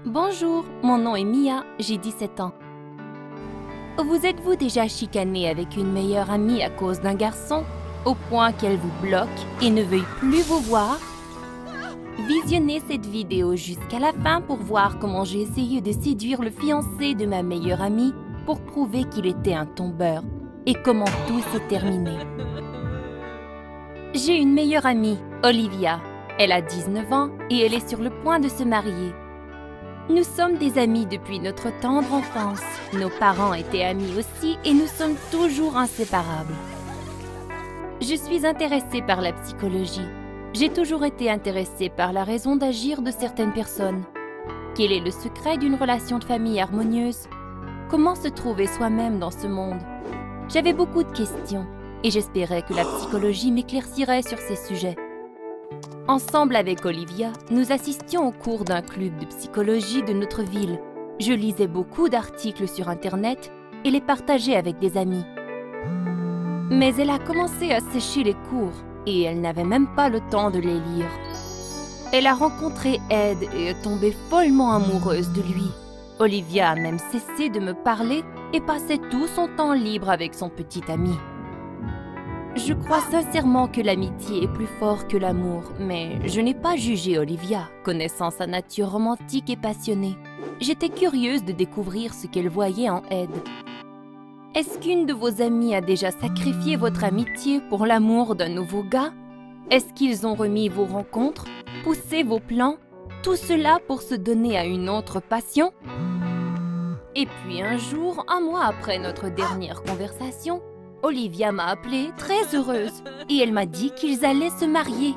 Bonjour, mon nom est Mia, j'ai 17 ans. Vous êtes-vous déjà chicané avec une meilleure amie à cause d'un garçon, au point qu'elle vous bloque et ne veuille plus vous voir? Visionnez cette vidéo jusqu'à la fin pour voir comment j'ai essayé de séduire le fiancé de ma meilleure amie pour prouver qu'il était un tombeur et comment tout s'est terminé. J'ai une meilleure amie, Olivia. Elle a 19 ans et elle est sur le point de se marier. Nous sommes des amis depuis notre tendre enfance. Nos parents étaient amis aussi et nous sommes toujours inséparables. Je suis intéressée par la psychologie. J'ai toujours été intéressée par la raison d'agir de certaines personnes. Quel est le secret d'une relation de famille harmonieuse? Comment se trouver soi-même dans ce monde? J'avais beaucoup de questions et j'espérais que la psychologie m'éclaircirait sur ces sujets. Ensemble avec Olivia, nous assistions au cours d'un club de psychologie de notre ville. Je lisais beaucoup d'articles sur Internet et les partageais avec des amis. Mais elle a commencé à sécher les cours et elle n'avait même pas le temps de les lire. Elle a rencontré Ed et est tombée follement amoureuse de lui. Olivia a même cessé de me parler et passait tout son temps libre avec son petit ami. Je crois sincèrement que l'amitié est plus fort que l'amour, mais je n'ai pas jugé Olivia, connaissant sa nature romantique et passionnée. J'étais curieuse de découvrir ce qu'elle voyait en Ed. Est-ce qu'une de vos amies a déjà sacrifié votre amitié pour l'amour d'un nouveau gars? Est-ce qu'ils ont remis vos rencontres, poussé vos plans, tout cela pour se donner à une autre passion? Et puis un jour, un mois après notre dernière conversation, Olivia m'a appelée très heureuse et elle m'a dit qu'ils allaient se marier.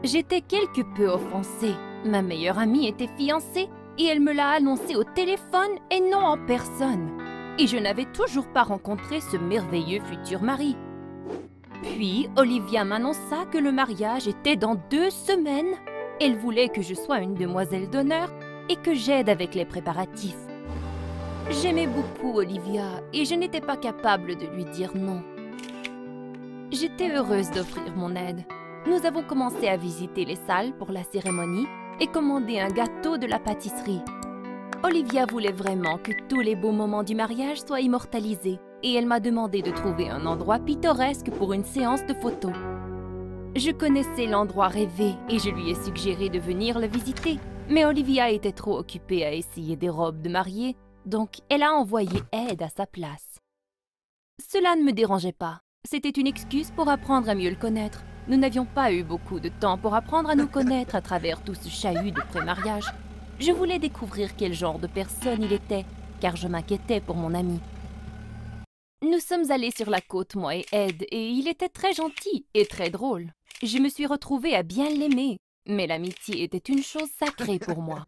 J'étais quelque peu offensée. Ma meilleure amie était fiancée et elle me l'a annoncé au téléphone et non en personne. Et je n'avais toujours pas rencontré ce merveilleux futur mari. Puis Olivia m'annonça que le mariage était dans 2 semaines. Elle voulait que je sois une demoiselle d'honneur et que j'aide avec les préparatifs. J'aimais beaucoup Olivia et je n'étais pas capable de lui dire non. J'étais heureuse d'offrir mon aide. Nous avons commencé à visiter les salles pour la cérémonie et commander un gâteau de la pâtisserie. Olivia voulait vraiment que tous les beaux moments du mariage soient immortalisés et elle m'a demandé de trouver un endroit pittoresque pour une séance de photos. Je connaissais l'endroit rêvé et je lui ai suggéré de venir le visiter, mais Olivia était trop occupée à essayer des robes de mariée. Donc, elle a envoyé Ed à sa place. Cela ne me dérangeait pas. C'était une excuse pour apprendre à mieux le connaître. Nous n'avions pas eu beaucoup de temps pour apprendre à nous connaître à travers tout ce chahut de pré-mariage. Je voulais découvrir quel genre de personne il était, car je m'inquiétais pour mon ami. Nous sommes allés sur la côte, moi et Ed, et il était très gentil et très drôle. Je me suis retrouvée à bien l'aimer, mais l'amitié était une chose sacrée pour moi.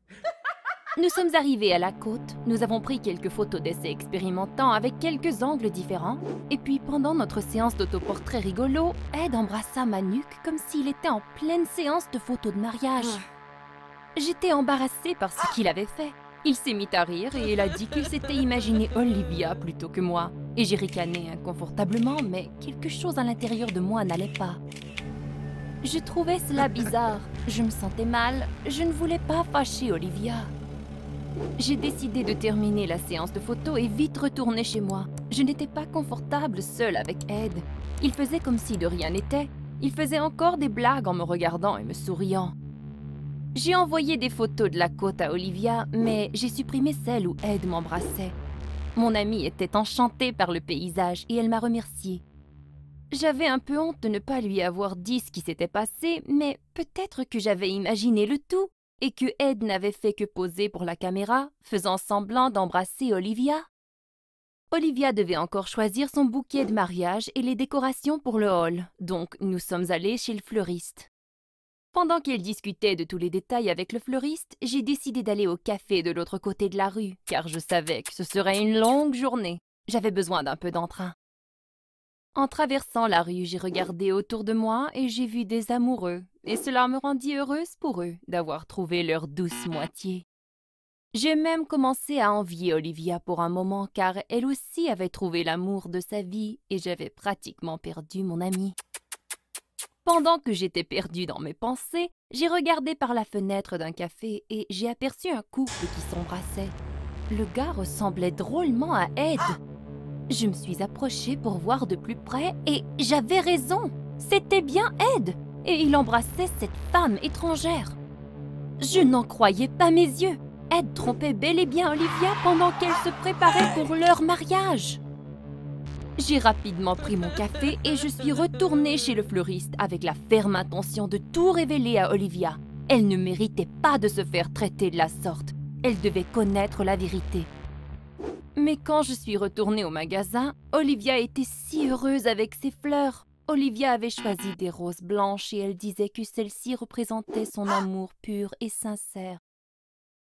Nous sommes arrivés à la côte, nous avons pris quelques photos d'essais expérimentants avec quelques angles différents, et puis pendant notre séance d'autoportrait rigolo, Ed embrassa ma nuque comme s'il était en pleine séance de photos de mariage. J'étais embarrassée par ce qu'il avait fait. Il s'est mis à rire et il a dit qu'il s'était imaginé Olivia plutôt que moi. Et j'ai ricané inconfortablement, mais quelque chose à l'intérieur de moi n'allait pas. Je trouvais cela bizarre, je me sentais mal, je ne voulais pas fâcher Olivia. J'ai décidé de terminer la séance de photos et vite retourner chez moi. Je n'étais pas confortable seule avec Ed. Il faisait comme si de rien n'était. Il faisait encore des blagues en me regardant et me souriant. J'ai envoyé des photos de la côte à Olivia, mais j'ai supprimé celles où Ed m'embrassait. Mon amie était enchantée par le paysage et elle m'a remerciée. J'avais un peu honte de ne pas lui avoir dit ce qui s'était passé, mais peut-être que j'avais imaginé le tout. Et que Ed n'avait fait que poser pour la caméra, faisant semblant d'embrasser Olivia. Olivia devait encore choisir son bouquet de mariage et les décorations pour le hall, donc nous sommes allés chez le fleuriste. Pendant qu'elle discutait de tous les détails avec le fleuriste, j'ai décidé d'aller au café de l'autre côté de la rue, car je savais que ce serait une longue journée. J'avais besoin d'un peu d'entrain. En traversant la rue, j'ai regardé autour de moi et j'ai vu des amoureux, et cela me rendit heureuse pour eux d'avoir trouvé leur douce moitié. J'ai même commencé à envier Olivia pour un moment car elle aussi avait trouvé l'amour de sa vie et j'avais pratiquement perdu mon amie. Pendant que j'étais perdue dans mes pensées, j'ai regardé par la fenêtre d'un café et j'ai aperçu un couple qui s'embrassait. Le gars ressemblait drôlement à Ed. Je me suis approchée pour voir de plus près et j'avais raison. C'était bien Ed et il embrassait cette femme étrangère. Je n'en croyais pas mes yeux. Ed trompait bel et bien Olivia pendant qu'elle se préparait pour leur mariage. J'ai rapidement pris mon café et je suis retournée chez le fleuriste avec la ferme intention de tout révéler à Olivia. Elle ne méritait pas de se faire traiter de la sorte. Elle devait connaître la vérité. Mais quand je suis retournée au magasin, Olivia était si heureuse avec ses fleurs. Olivia avait choisi des roses blanches et elle disait que celles-ci représentaient son amour pur et sincère.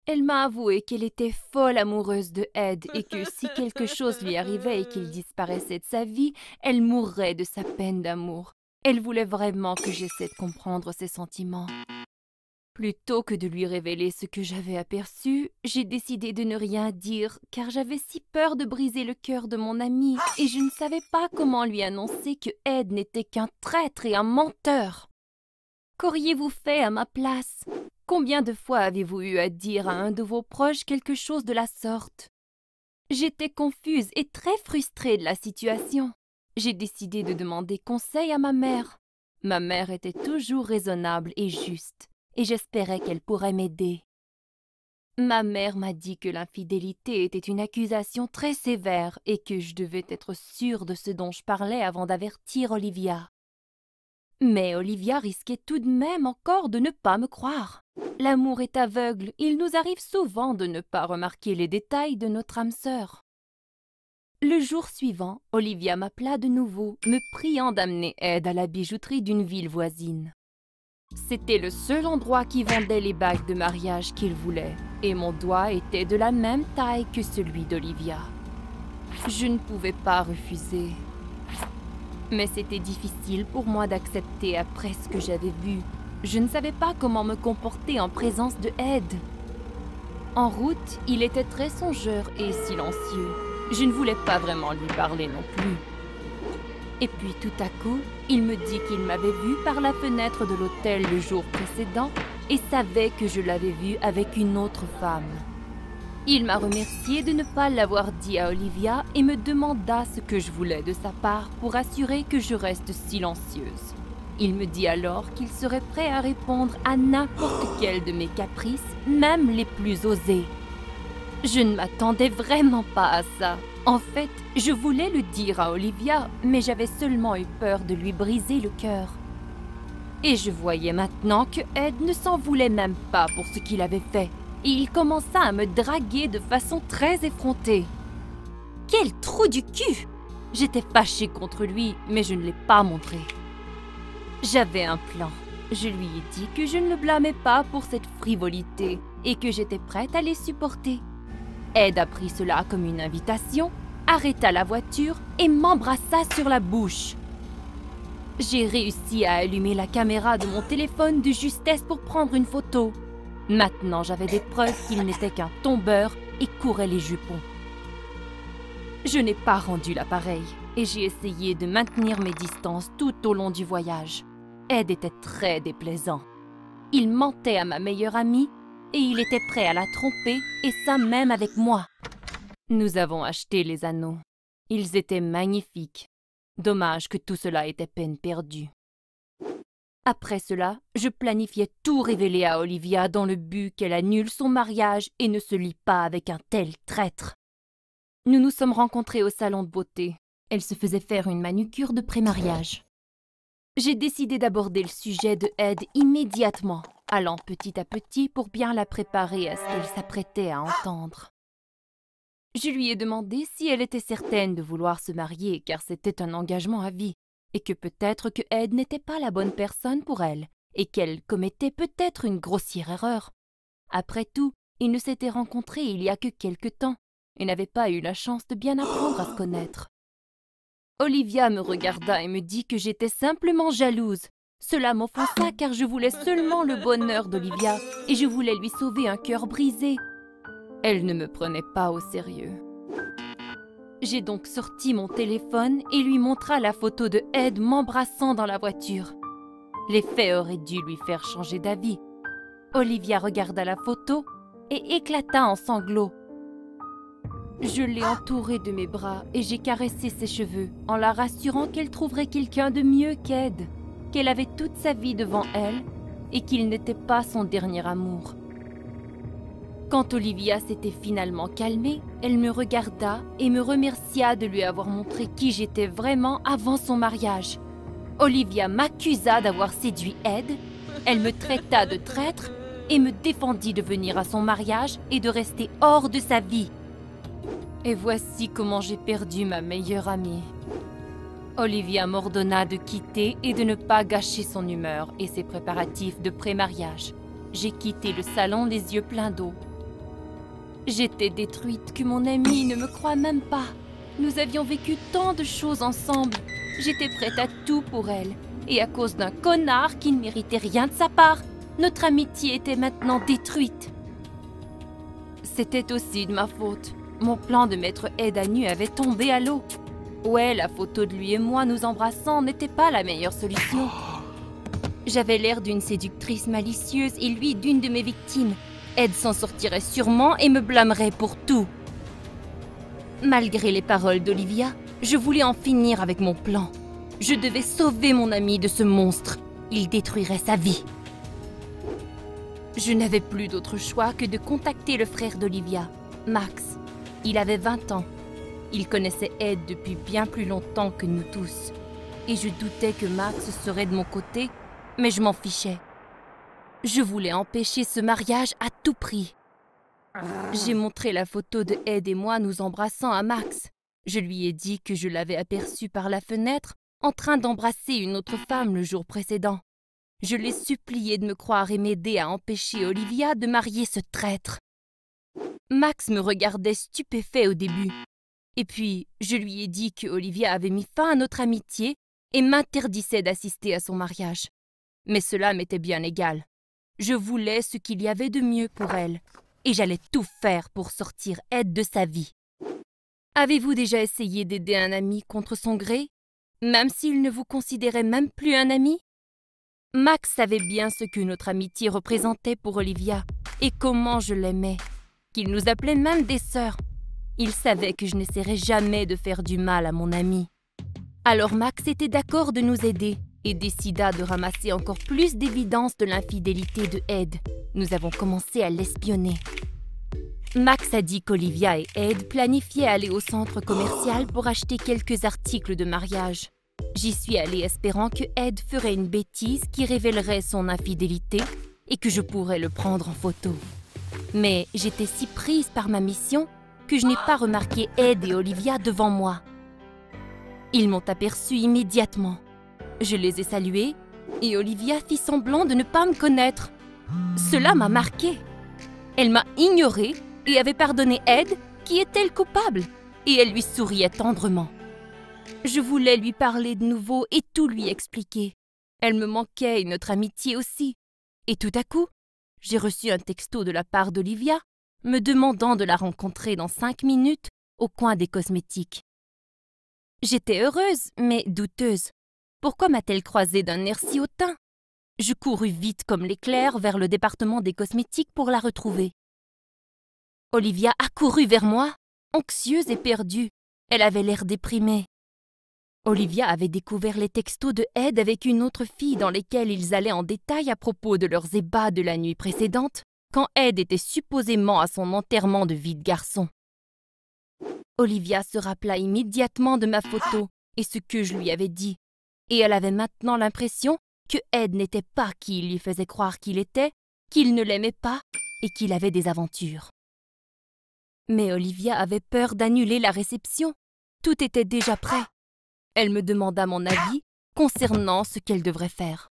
Elle m'a avoué qu'elle était folle amoureuse de Ed et que si quelque chose lui arrivait et qu'il disparaissait de sa vie, elle mourrait de sa peine d'amour. Elle voulait vraiment que j'essaie de comprendre ses sentiments. Plutôt que de lui révéler ce que j'avais aperçu, j'ai décidé de ne rien dire car j'avais si peur de briser le cœur de mon ami et je ne savais pas comment lui annoncer que Ed n'était qu'un traître et un menteur. Qu'auriez-vous fait à ma place? Combien de fois avez-vous eu à dire à un de vos proches quelque chose de la sorte? J'étais confuse et très frustrée de la situation. J'ai décidé de demander conseil à ma mère. Ma mère était toujours raisonnable et juste, et j'espérais qu'elle pourrait m'aider. Ma mère m'a dit que l'infidélité était une accusation très sévère et que je devais être sûre de ce dont je parlais avant d'avertir Olivia. Mais Olivia risquait tout de même encore de ne pas me croire. L'amour est aveugle, il nous arrive souvent de ne pas remarquer les détails de notre âme sœur. Le jour suivant, Olivia m'appela de nouveau, me priant d'amener Ed à la bijouterie d'une ville voisine. C'était le seul endroit qui vendait les bagues de mariage qu'il voulait, et mon doigt était de la même taille que celui d'Olivia. Je ne pouvais pas refuser. Mais c'était difficile pour moi d'accepter après ce que j'avais vu. Je ne savais pas comment me comporter en présence de Ed. En route, il était très songeur et silencieux. Je ne voulais pas vraiment lui parler non plus. Et puis tout à coup, il me dit qu'il m'avait vue par la fenêtre de l'hôtel le jour précédent et savait que je l'avais vue avec une autre femme. Il m'a remercié de ne pas l'avoir dit à Olivia et me demanda ce que je voulais de sa part pour assurer que je reste silencieuse. Il me dit alors qu'il serait prêt à répondre à n'importe quel de mes caprices, même les plus osés. Je ne m'attendais vraiment pas à ça. En fait, je voulais le dire à Olivia, mais j'avais seulement eu peur de lui briser le cœur. Et je voyais maintenant que Ed ne s'en voulait même pas pour ce qu'il avait fait. Et il commença à me draguer de façon très effrontée. Quel trou du cul! J'étais fâchée contre lui, mais je ne l'ai pas montré. J'avais un plan. Je lui ai dit que je ne le blâmais pas pour cette frivolité et que j'étais prête à les supporter. Ed a pris cela comme une invitation, arrêta la voiture et m'embrassa sur la bouche. J'ai réussi à allumer la caméra de mon téléphone de justesse pour prendre une photo. Maintenant, j'avais des preuves qu'il n'était qu'un tombeur et courait les jupons. Je n'ai pas rendu l'appareil et j'ai essayé de maintenir mes distances tout au long du voyage. Ed était très déplaisant. Il mentait à ma meilleure amie et il était prêt à la tromper, et ça même avec moi. Nous avons acheté les anneaux. Ils étaient magnifiques. Dommage que tout cela était peine perdue. Après cela, je planifiais tout révéler à Olivia dans le but qu'elle annule son mariage et ne se lie pas avec un tel traître. Nous nous sommes rencontrés au salon de beauté. Elle se faisait faire une manucure de pré-mariage. J'ai décidé d'aborder le sujet de Ed immédiatement, allant petit à petit pour bien la préparer à ce qu'elle s'apprêtait à entendre. Je lui ai demandé si elle était certaine de vouloir se marier car c'était un engagement à vie et que peut-être que Ed n'était pas la bonne personne pour elle et qu'elle commettait peut-être une grossière erreur. Après tout, ils ne s'étaient rencontrés il y a que quelque temps et n'avaient pas eu la chance de bien apprendre à se connaître. Olivia me regarda et me dit que j'étais simplement jalouse. Cela m'offensa car je voulais seulement le bonheur d'Olivia et je voulais lui sauver un cœur brisé. Elle ne me prenait pas au sérieux. J'ai donc sorti mon téléphone et lui montra la photo de Ed m'embrassant dans la voiture. Les faits auraient dû lui faire changer d'avis. Olivia regarda la photo et éclata en sanglots. Je l'ai entourée de mes bras et j'ai caressé ses cheveux en la rassurant qu'elle trouverait quelqu'un de mieux qu'Ed, qu'elle avait toute sa vie devant elle et qu'il n'était pas son dernier amour. Quand Olivia s'était finalement calmée, elle me regarda et me remercia de lui avoir montré qui j'étais vraiment avant son mariage. Olivia m'accusa d'avoir séduit Ed, elle me traita de traître et me défendit de venir à son mariage et de rester hors de sa vie. Et voici comment j'ai perdu ma meilleure amie. Olivia m'ordonna de quitter et de ne pas gâcher son humeur et ses préparatifs de pré-mariage. J'ai quitté le salon les yeux pleins d'eau. J'étais détruite que mon amie ne me croit même pas. Nous avions vécu tant de choses ensemble. J'étais prête à tout pour elle. Et à cause d'un connard qui ne méritait rien de sa part, notre amitié était maintenant détruite. C'était aussi de ma faute. Mon plan de mettre Ed à nu avait tombé à l'eau. Ouais, la photo de lui et moi nous embrassant n'était pas la meilleure solution. J'avais l'air d'une séductrice malicieuse et lui d'une de mes victimes. Ed s'en sortirait sûrement et me blâmerait pour tout. Malgré les paroles d'Olivia, je voulais en finir avec mon plan. Je devais sauver mon ami de ce monstre. Il détruirait sa vie. Je n'avais plus d'autre choix que de contacter le frère d'Olivia, Max. Il avait 20 ans. Il connaissait Ed depuis bien plus longtemps que nous tous. Et je doutais que Max serait de mon côté, mais je m'en fichais. Je voulais empêcher ce mariage à tout prix. J'ai montré la photo de Ed et moi nous embrassant à Max. Je lui ai dit que je l'avais aperçu par la fenêtre en train d'embrasser une autre femme le jour précédent. Je l'ai supplié de me croire et m'aider à empêcher Olivia de marier ce traître. Max me regardait stupéfait au début. Et puis, je lui ai dit que Olivia avait mis fin à notre amitié et m'interdisait d'assister à son mariage. Mais cela m'était bien égal. Je voulais ce qu'il y avait de mieux pour elle, et j'allais tout faire pour sortir Ed de sa vie. Avez-vous déjà essayé d'aider un ami contre son gré, même s'il ne vous considérait même plus un ami? Max savait bien ce que notre amitié représentait pour Olivia, et comment je l'aimais, qu'il nous appelait même des sœurs. Il savait que je n'essaierais jamais de faire du mal à mon ami. Alors Max était d'accord de nous aider et décida de ramasser encore plus d'évidence de l'infidélité de Ed. Nous avons commencé à l'espionner. Max a dit qu'Olivia et Ed planifiaient aller au centre commercial pour acheter quelques articles de mariage. J'y suis allée espérant que Ed ferait une bêtise qui révélerait son infidélité et que je pourrais le prendre en photo. Mais j'étais si prise par ma mission que je n'ai pas remarqué Ed et Olivia devant moi. Ils m'ont aperçue immédiatement. Je les ai salués et Olivia fit semblant de ne pas me connaître. Cela m'a marquée. Elle m'a ignorée et avait pardonné Ed, qui était le coupable, et elle lui souriait tendrement. Je voulais lui parler de nouveau et tout lui expliquer. Elle me manquait et notre amitié aussi. Et tout à coup, j'ai reçu un texto de la part d'Olivia me demandant de la rencontrer dans 5 minutes au coin des cosmétiques. J'étais heureuse, mais douteuse. Pourquoi m'a-t-elle croisée d'un air si hautain? Je courus vite comme l'éclair vers le département des cosmétiques pour la retrouver. Olivia accourut vers moi, anxieuse et perdue. Elle avait l'air déprimée. Olivia avait découvert les textos de Ed avec une autre fille dans lesquels ils allaient en détail à propos de leurs ébats de la nuit précédente, quand Ed était supposément à son enterrement de vie de garçon. Olivia se rappela immédiatement de ma photo et ce que je lui avais dit, et elle avait maintenant l'impression que Ed n'était pas qui il lui faisait croire qu'il était, qu'il ne l'aimait pas et qu'il avait des aventures. Mais Olivia avait peur d'annuler la réception. Tout était déjà prêt. Elle me demanda mon avis concernant ce qu'elle devrait faire.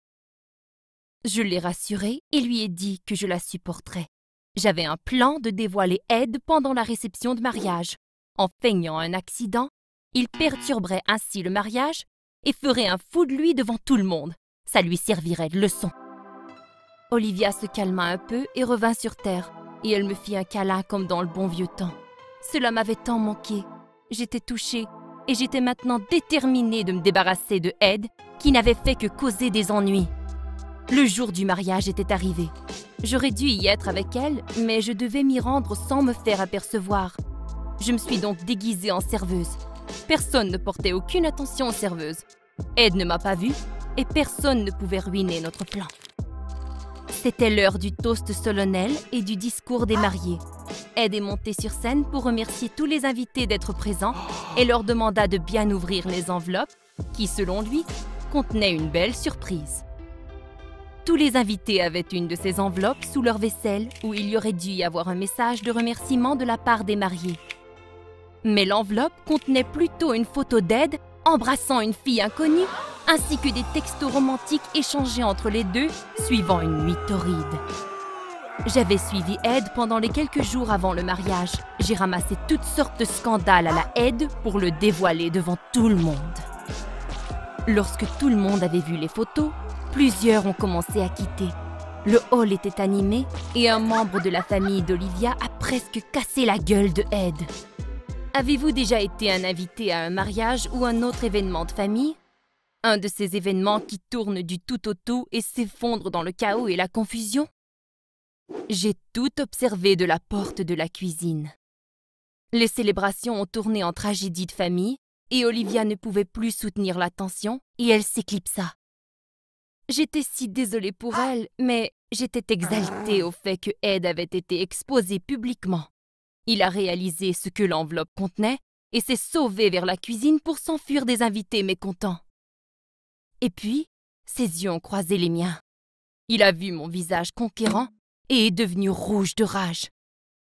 Je l'ai rassurée et lui ai dit que je la supporterais. J'avais un plan de dévoiler Ed pendant la réception de mariage. En feignant un accident, il perturberait ainsi le mariage et ferait un fou de lui devant tout le monde. Ça lui servirait de leçon. Olivia se calma un peu et revint sur terre, et elle me fit un câlin comme dans le bon vieux temps. Cela m'avait tant manqué. J'étais touchée, et j'étais maintenant déterminée de me débarrasser de Ed, qui n'avait fait que causer des ennuis. Le jour du mariage était arrivé. J'aurais dû y être avec elle, mais je devais m'y rendre sans me faire apercevoir. Je me suis donc déguisée en serveuse. Personne ne portait aucune attention aux serveuses. Ed ne m'a pas vue et personne ne pouvait ruiner notre plan. C'était l'heure du toast solennel et du discours des mariés. Ed est monté sur scène pour remercier tous les invités d'être présents et leur demanda de bien ouvrir les enveloppes qui, selon lui, contenaient une belle surprise. Tous les invités avaient une de ces enveloppes sous leur vaisselle où il y aurait dû y avoir un message de remerciement de la part des mariés. Mais l'enveloppe contenait plutôt une photo d'Ed embrassant une fille inconnue, ainsi que des textos romantiques échangés entre les deux, suivant une nuit torride. J'avais suivi Ed pendant les quelques jours avant le mariage. J'ai ramassé toutes sortes de scandales à la Ed pour le dévoiler devant tout le monde. Lorsque tout le monde avait vu les photos, plusieurs ont commencé à quitter. Le hall était animé et un membre de la famille d'Olivia a presque cassé la gueule de Ed. Avez-vous déjà été un invité à un mariage ou un autre événement de famille? Un de ces événements qui tournent du tout au tout et s'effondrent dans le chaos et la confusion? J'ai tout observé de la porte de la cuisine. Les célébrations ont tourné en tragédie de famille et Olivia ne pouvait plus soutenir la tension et elle s'éclipsa. J'étais si désolée pour elle, mais j'étais exaltée au fait que Ed avait été exposé publiquement. Il a réalisé ce que l'enveloppe contenait et s'est sauvé vers la cuisine pour s'enfuir des invités mécontents. Et puis, ses yeux ont croisé les miens. Il a vu mon visage conquérant et est devenu rouge de rage.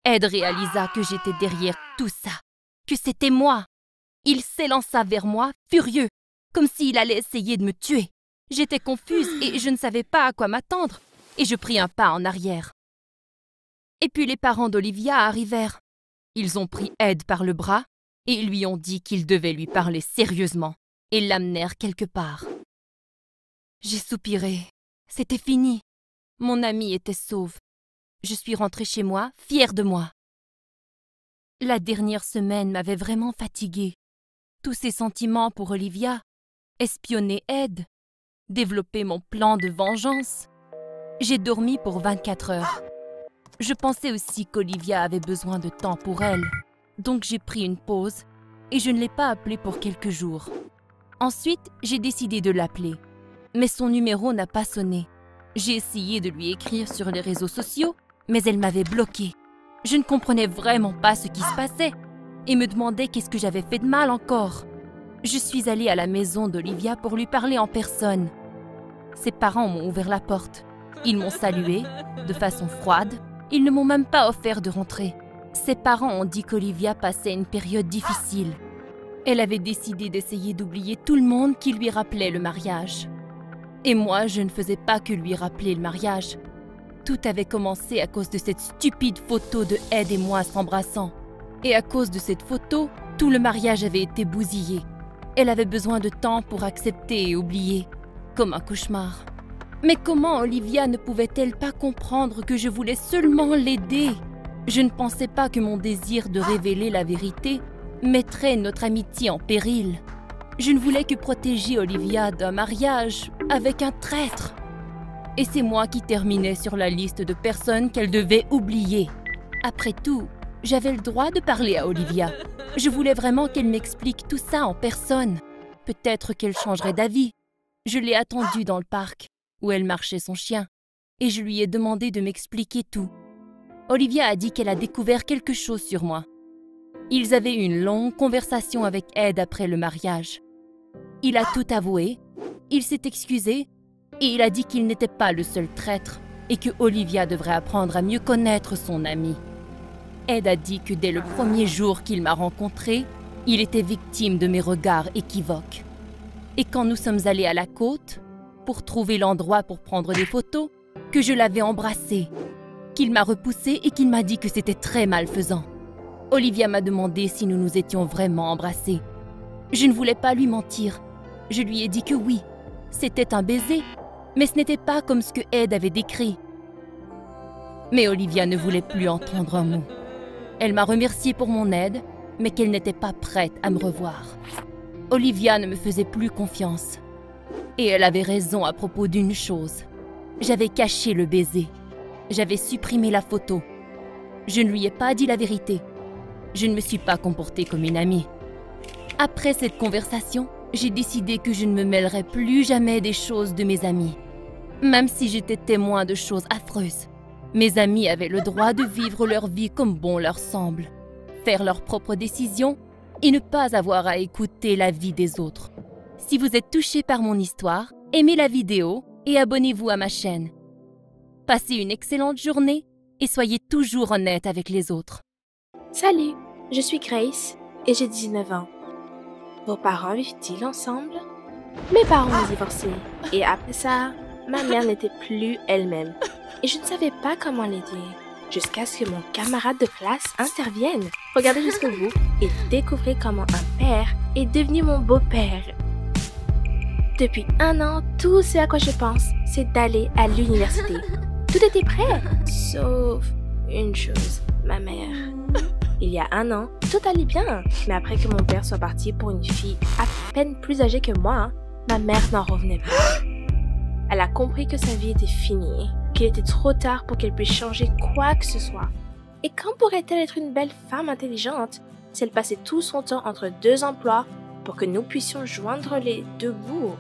Ed réalisa que j'étais derrière tout ça, que c'était moi. Il s'élança vers moi, furieux, comme s'il allait essayer de me tuer. J'étais confuse et je ne savais pas à quoi m'attendre, et je pris un pas en arrière. Et puis les parents d'Olivia arrivèrent. Ils ont pris Ed par le bras et lui ont dit qu'ils devaient lui parler sérieusement et l'amenèrent quelque part. J'ai soupiré. C'était fini. Mon amie était sauve. Je suis rentrée chez moi, fière de moi. La dernière semaine m'avait vraiment fatiguée. Tous ces sentiments pour Olivia, espionner Ed, développer mon plan de vengeance. J'ai dormi pour 24 heures. Je pensais aussi qu'Olivia avait besoin de temps pour elle, donc j'ai pris une pause et je ne l'ai pas appelée pour quelques jours. Ensuite, j'ai décidé de l'appeler, mais son numéro n'a pas sonné. J'ai essayé de lui écrire sur les réseaux sociaux, mais elle m'avait bloquée. Je ne comprenais vraiment pas ce qui se passait et me demandais qu'est-ce que j'avais fait de mal encore. Je suis allée à la maison d'Olivia pour lui parler en personne. Ses parents m'ont ouvert la porte. Ils m'ont saluée de façon froide. Ils ne m'ont même pas offert de rentrer. Ses parents ont dit qu'Olivia passait une période difficile. Elle avait décidé d'essayer d'oublier tout le monde qui lui rappelait le mariage. Et moi, je ne faisais pas que lui rappeler le mariage. Tout avait commencé à cause de cette stupide photo de Ed et moi s'embrassant. Et à cause de cette photo, tout le mariage avait été bousillé. Elle avait besoin de temps pour accepter et oublier, comme un cauchemar. Mais comment Olivia ne pouvait-elle pas comprendre que je voulais seulement l'aider? Je ne pensais pas que mon désir de révéler la vérité mettrait notre amitié en péril. Je ne voulais que protéger Olivia d'un mariage avec un traître. Et c'est moi qui terminais sur la liste de personnes qu'elle devait oublier. Après tout, j'avais le droit de parler à Olivia. Je voulais vraiment qu'elle m'explique tout ça en personne. Peut-être qu'elle changerait d'avis. Je l'ai attendue dans le parc, où elle marchait son chien, et je lui ai demandé de m'expliquer tout. Olivia a dit qu'elle a découvert quelque chose sur moi. Ils avaient eu une longue conversation avec Ed après le mariage. Il a tout avoué, il s'est excusé, et il a dit qu'il n'était pas le seul traître, et que Olivia devrait apprendre à mieux connaître son ami. Ed a dit que dès le premier jour qu'il m'a rencontré, il était victime de mes regards équivoques. Et quand nous sommes allés à la côte, pour trouver l'endroit pour prendre des photos, que je l'avais embrassé, qu'il m'a repoussé et qu'il m'a dit que c'était très malfaisant. Olivia m'a demandé si nous nous étions vraiment embrassés. Je ne voulais pas lui mentir. Je lui ai dit que oui, c'était un baiser, mais ce n'était pas comme ce que Ed avait décrit. Mais Olivia ne voulait plus entendre un mot. Elle m'a remercié pour mon aide, mais qu'elle n'était pas prête à me revoir. Olivia ne me faisait plus confiance. Et elle avait raison à propos d'une chose. J'avais caché le baiser. J'avais supprimé la photo. Je ne lui ai pas dit la vérité. Je ne me suis pas comportée comme une amie. Après cette conversation, j'ai décidé que je ne me mêlerais plus jamais des choses de mes amis. Même si j'étais témoin de choses affreuses, mes amis avaient le droit de vivre leur vie comme bon leur semble, faire leurs propres décisions et ne pas avoir à écouter l'avis des autres. Si vous êtes touché par mon histoire, aimez la vidéo et abonnez-vous à ma chaîne. Passez une excellente journée et soyez toujours honnête avec les autres. Salut, je suis Grace et j'ai 19 ans. Vos parents vivent-ils ensemble? Mes parents ont divorcé et après ça, ma mère n'était plus elle-même et je ne savais pas comment l'aider jusqu'à ce que mon camarade de classe intervienne. Regardez jusqu'au bout et découvrez comment un père est devenu mon beau-père. Depuis 1 an, tout ce à quoi je pense, c'est d'aller à l'université. Tout était prêt, sauf une chose, ma mère. Il y a 1 an, tout allait bien, mais après que mon père soit parti pour une fille à peine plus âgée que moi, ma mère n'en revenait pas. Elle a compris que sa vie était finie, qu'il était trop tard pour qu'elle puisse changer quoi que ce soit. Et quand pourrait-elle être une belle femme intelligente si elle passait tout son temps entre 2 emplois pour que nous puissions joindre les 2 bouts?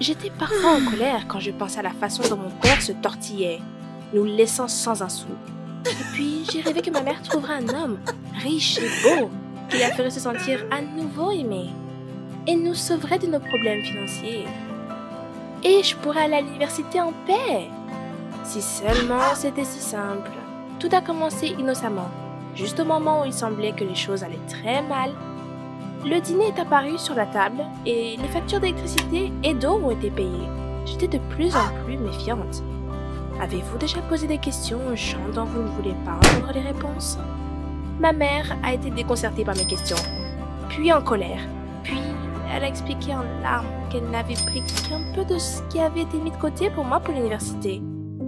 J'étais parfois en colère quand je pensais à la façon dont mon père se tortillait, nous laissant sans un sou. Et puis, j'ai rêvé que ma mère trouverait un homme riche et beau qui la ferait se sentir à nouveau aimée et nous sauverait de nos problèmes financiers. Et je pourrais aller à l'université en paix. Si seulement c'était si simple. Tout a commencé innocemment, juste au moment où il semblait que les choses allaient très mal. Le dîner est apparu sur la table et les factures d'électricité et d'eau ont été payées. J'étais de plus en plus méfiante. Avez-vous déjà posé des questions aux gens dont vous ne voulez pas entendre les réponses? Ma mère a été déconcertée par mes questions, puis en colère. Puis, elle a expliqué en larmes qu'elle n'avait pris qu'un peu de ce qui avait été mis de côté pour moi pour l'université.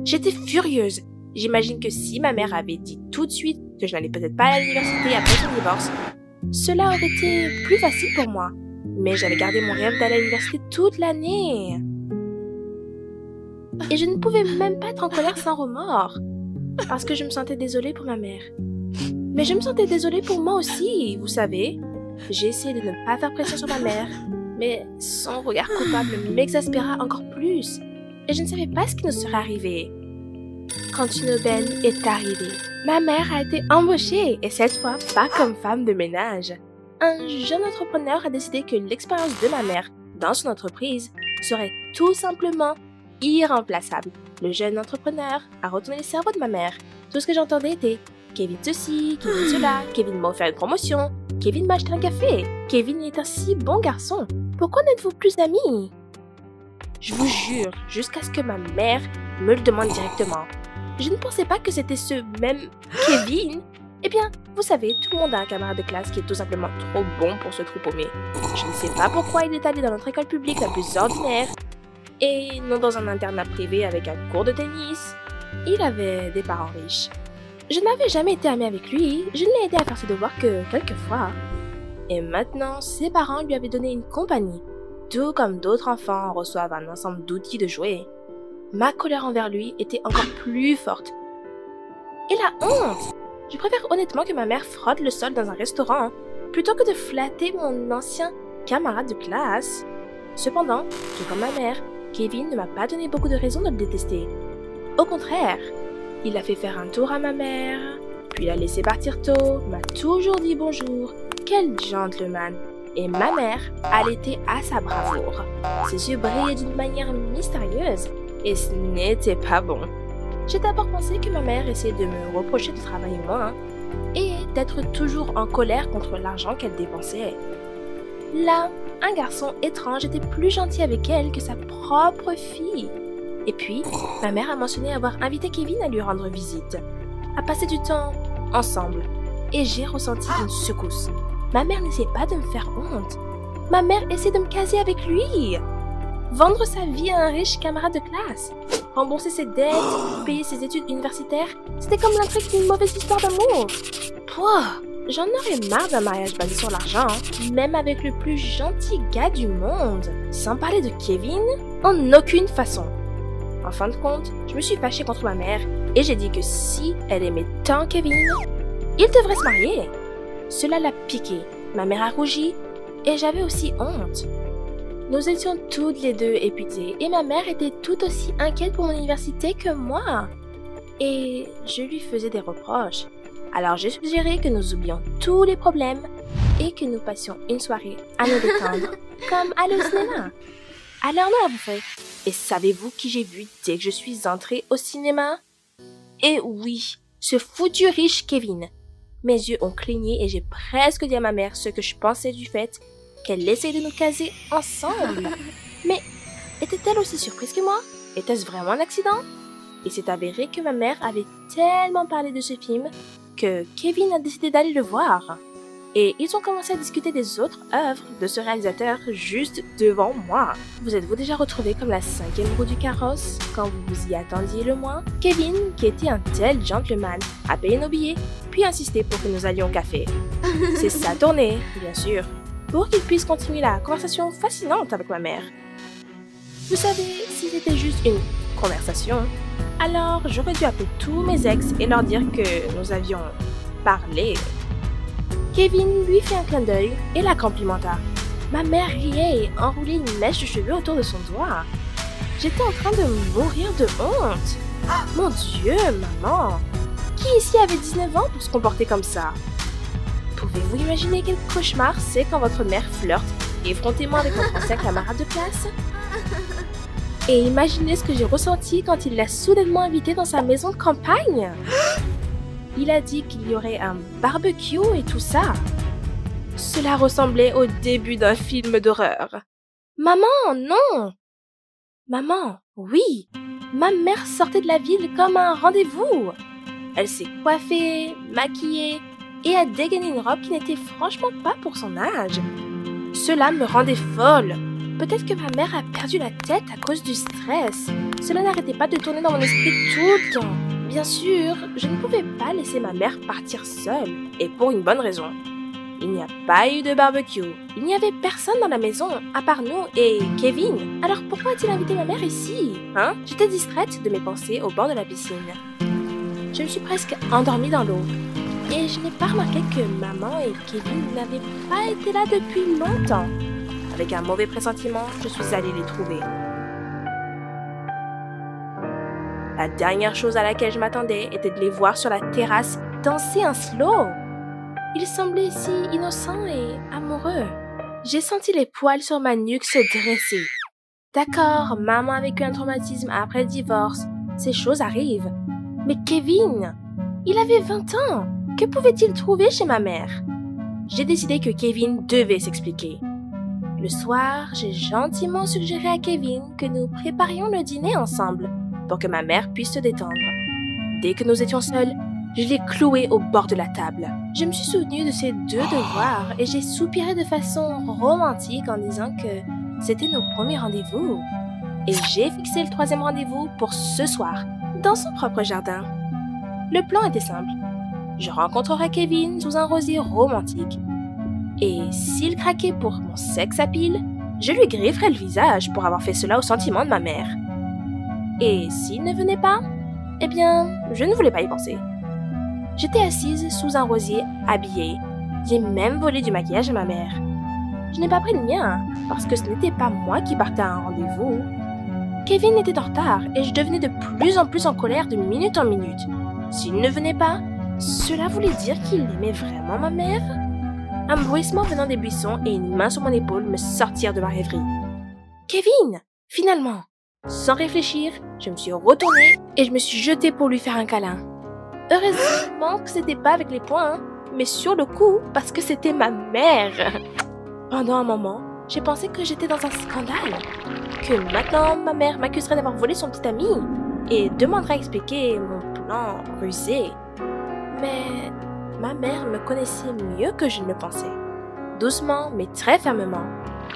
J'étais furieuse. J'imagine que si ma mère avait dit tout de suite que je n'allais peut-être pas à l'université après son divorce, cela aurait été plus facile pour moi. Mais j'avais gardé mon rêve d'aller à l'université toute l'année. Et je ne pouvais même pas être en colère sans remords, parce que je me sentais désolée pour ma mère. Mais je me sentais désolée pour moi aussi, vous savez. J'ai essayé de ne pas faire pression sur ma mère, mais son regard coupable m'exaspéra encore plus, et je ne savais pas ce qui nous serait arrivé. Quand une aubaine est arrivée, ma mère a été embauchée, et cette fois pas comme femme de ménage. Un jeune entrepreneur a décidé que l'expérience de ma mère dans son entreprise serait tout simplement irremplaçable. Le jeune entrepreneur a retourné le cerveau de ma mère. Tout ce que j'entendais était « Kevin ceci, Kevin cela, Kevin m'a offert une promotion, Kevin m'a acheté un café, Kevin est un si bon garçon, pourquoi n'êtes-vous plus amis ?» Je vous jure, jusqu'à ce que ma mère me le demande directement. Je ne pensais pas que c'était ce même Kevin. Eh bien, vous savez, tout le monde a un camarade de classe qui est tout simplement trop bon pour se troupeaumer. Je ne sais pas pourquoi il est allé dans notre école publique la plus ordinaire, et non dans un internat privé avec un cours de tennis. Il avait des parents riches. Je n'avais jamais été amie avec lui, je ne l'ai aidé à faire ses devoirs que quelques fois. Et maintenant, ses parents lui avaient donné une compagnie, tout comme d'autres enfants reçoivent un ensemble d'outils de jouets. Ma colère envers lui était encore plus forte. Et la honte! Je préfère honnêtement que ma mère frotte le sol dans un restaurant, plutôt que de flatter mon ancien camarade de classe. Cependant, tout comme ma mère, Kevin ne m'a pas donné beaucoup de raisons de le détester. Au contraire, il a fait faire un tour à ma mère, puis l'a laissé partir tôt, m'a toujours dit bonjour. Quel gentleman! Et ma mère allaitait à sa bravoure. Ses yeux brillaient d'une manière mystérieuse, et ce n'était pas bon. J'ai d'abord pensé que ma mère essayait de me reprocher de travailler moins, et d'être toujours en colère contre l'argent qu'elle dépensait. Là, un garçon étrange était plus gentil avec elle que sa propre fille. Et puis, ma mère a mentionné avoir invité Kevin à lui rendre visite, à passer du temps ensemble. Et j'ai ressenti une secousse. Ma mère n'essayait pas de me faire honte. Ma mère essayait de me caser avec lui. Vendre sa vie à un riche camarade de classe. Rembourser ses dettes, payer ses études universitaires, c'était comme l'intrigue d'une mauvaise histoire d'amour. Pouah! J'en aurais marre d'un mariage basé sur l'argent, même avec le plus gentil gars du monde. Sans parler de Kevin, en aucune façon. En fin de compte, je me suis fâchée contre ma mère et j'ai dit que si elle aimait tant Kevin, il devrait se marier. Cela l'a piqué. Ma mère a rougi et j'avais aussi honte. Nous étions toutes les deux épuisées et ma mère était tout aussi inquiète pour mon université que moi. Et je lui faisais des reproches. Alors j'ai suggéré que nous oublions tous les problèmes et que nous passions une soirée à nous détendre, comme aller au cinéma. Alors non, vous faites. Et savez-vous qui j'ai vu dès que je suis entrée au cinéma? Et oui, ce foutu riche Kevin. Mes yeux ont cligné et j'ai presque dit à ma mère ce que je pensais du fait qu'elle essayait de nous caser ensemble. Mais était-elle aussi surprise que moi? Était-ce vraiment un accident? Il s'est avéré que ma mère avait tellement parlé de ce film que Kevin a décidé d'aller le voir. Et ils ont commencé à discuter des autres œuvres de ce réalisateur juste devant moi. Vous êtes-vous déjà retrouvé comme la cinquième roue du carrosse quand vous vous y attendiez le moins? Kevin, qui était un tel gentleman, a payé nos billets, puis insisté pour que nous allions au café. C'est sa tournée, bien sûr, pour qu'il puisse continuer la conversation fascinante avec ma mère. Vous savez, si c'était juste une conversation, alors j'aurais dû appeler tous mes ex et leur dire que nous avions parlé. Kevin lui fit un clin d'œil et la complimenta. Ma mère riait et enroulait une mèche de cheveux autour de son doigt. J'étais en train de mourir de honte. Mon Dieu, maman! Qui ici avait 19 ans pour se comporter comme ça? Pouvez-vous imaginer quel cauchemar c'est quand votre mère flirte effrontément avec votre ancien camarade de classe? Et imaginez ce que j'ai ressenti quand il l'a soudainement invité dans sa maison de campagne. Il a dit qu'il y aurait un barbecue et tout ça. Cela ressemblait au début d'un film d'horreur. Maman, non! Maman, oui! Ma mère sortait de la ville comme un rendez-vous. Elle s'est coiffée, maquillée et a dégainé une robe qui n'était franchement pas pour son âge. Cela me rendait folle. Peut-être que ma mère a perdu la tête à cause du stress. Cela n'arrêtait pas de tourner dans mon esprit tout le temps. Bien sûr, je ne pouvais pas laisser ma mère partir seule, et pour une bonne raison. Il n'y a pas eu de barbecue. Il n'y avait personne dans la maison, à part nous et Kevin. Alors pourquoi a-t-il invité ma mère ici? J'étais distraite de mes pensées au bord de la piscine. Je me suis presque endormie dans l'eau. Et je n'ai pas remarqué que maman et Kevin n'avaient pas été là depuis longtemps. Avec un mauvais pressentiment, je suis allée les trouver. La dernière chose à laquelle je m'attendais était de les voir sur la terrasse danser un slow. Ils semblaient si innocents et amoureux. J'ai senti les poils sur ma nuque se dresser. D'accord, maman a vécu un traumatisme après le divorce. Ces choses arrivent. Mais Kevin, il avait 20 ans. Que pouvait-il trouver chez ma mère? J'ai décidé que Kevin devait s'expliquer. Le soir, j'ai gentiment suggéré à Kevin que nous préparions le dîner ensemble pour que ma mère puisse se détendre. Dès que nous étions seuls, je l'ai cloué au bord de la table. Je me suis souvenue de ces deux devoirs et j'ai soupiré de façon romantique en disant que c'était nos premiers rendez-vous. Et j'ai fixé le troisième rendez-vous pour ce soir, dans son propre jardin. Le plan était simple. Je rencontrerai Kevin sous un rosier romantique. Et s'il craquait pour mon sex appeal, je lui grifferais le visage pour avoir fait cela au sentiment de ma mère. Et s'il ne venait pas, eh bien, je ne voulais pas y penser. J'étais assise sous un rosier habillée. J'ai même volé du maquillage à ma mère. Je n'ai pas pris le mien, parce que ce n'était pas moi qui partais à un rendez-vous. Kevin était en retard et je devenais de plus en plus en colère de minute en minute. S'il ne venait pas, cela voulait dire qu'il aimait vraiment ma mère? Un bruissement venant des buissons et une main sur mon épaule me sortirent de ma rêverie. Kevin! Finalement! Sans réfléchir, je me suis retournée et je me suis jetée pour lui faire un câlin. Heureusement que c'était pas avec les poings, mais sur le coup, parce que c'était ma mère. Pendant un moment, j'ai pensé que j'étais dans un scandale. Que maintenant, ma mère m'accuserait d'avoir volé son petit ami et demanderait à expliquer mon plan rusé. Mais ma mère me connaissait mieux que je ne le pensais. Doucement, mais très fermement,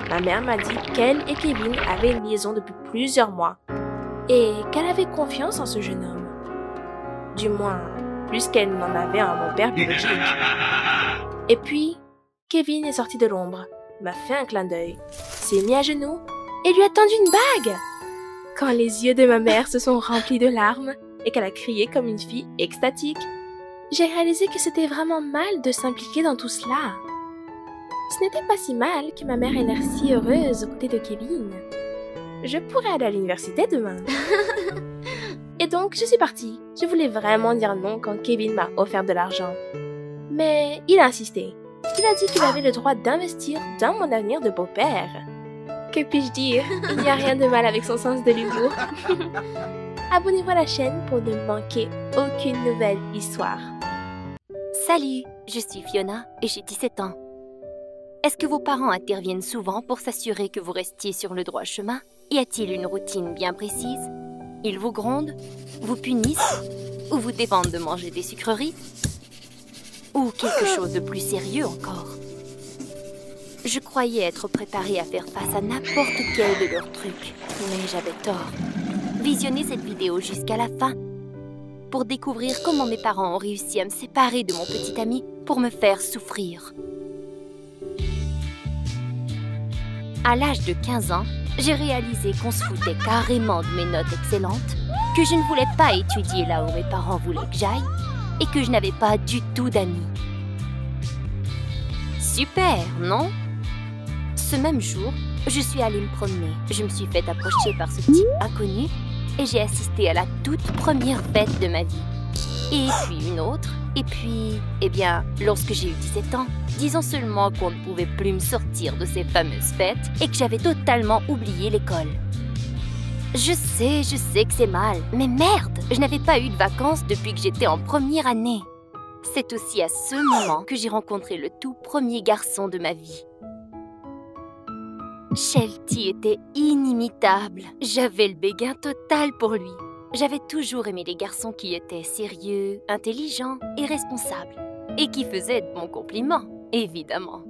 ma mère m'a dit qu'elle et Kevin avaient une liaison depuis plusieurs mois et qu'elle avait confiance en ce jeune homme. Du moins, plus qu'elle n'en avait en mon père biologique. Et puis, Kevin est sorti de l'ombre, m'a fait un clin d'œil, s'est mis à genoux et lui a tendu une bague. Quand les yeux de ma mère se sont remplis de larmes et qu'elle a crié comme une fille extatique, j'ai réalisé que c'était vraiment mal de s'impliquer dans tout cela. Ce n'était pas si mal que ma mère ait l'air si heureuse aux côtés de Kevin. Je pourrais aller à l'université demain. Et donc, je suis partie. Je voulais vraiment dire non quand Kevin m'a offert de l'argent. Mais il a insisté. Il a dit qu'il avait le droit d'investir dans mon avenir de beau-père. Que puis-je dire? Il n'y a rien de mal avec son sens de l'humour. Abonnez-vous à la chaîne pour ne manquer aucune nouvelle histoire. Salut, je suis Fiona et j'ai 17 ans. Est-ce que vos parents interviennent souvent pour s'assurer que vous restiez sur le droit chemin? Y a-t-il une routine bien précise? Ils vous grondent? Vous punissent? Ou vous défendent de manger des sucreries? Ou quelque chose de plus sérieux encore? Je croyais être préparée à faire face à n'importe quel de leurs trucs, mais j'avais tort. Visionnez cette vidéo jusqu'à la fin pour découvrir comment mes parents ont réussi à me séparer de mon petit ami pour me faire souffrir. À l'âge de 15 ans, j'ai réalisé qu'on se foutait carrément de mes notes excellentes, que je ne voulais pas étudier là où mes parents voulaient que j'aille et que je n'avais pas du tout d'amis. Super, non? Ce même jour, je suis allée me promener. Je me suis fait approcher par ce type inconnu et j'ai assisté à la toute première fête de ma vie. Et puis une autre, et puis, eh bien, lorsque j'ai eu 17 ans, disons seulement qu'on ne pouvait plus me sortir de ces fameuses fêtes et que j'avais totalement oublié l'école. Je sais que c'est mal, mais merde, je n'avais pas eu de vacances depuis que j'étais en première année. C'est aussi à ce moment que j'ai rencontré le tout premier garçon de ma vie. Shelty était inimitable. J'avais le béguin total pour lui. J'avais toujours aimé les garçons qui étaient sérieux, intelligents et responsables. Et qui faisaient de bons compliments, évidemment.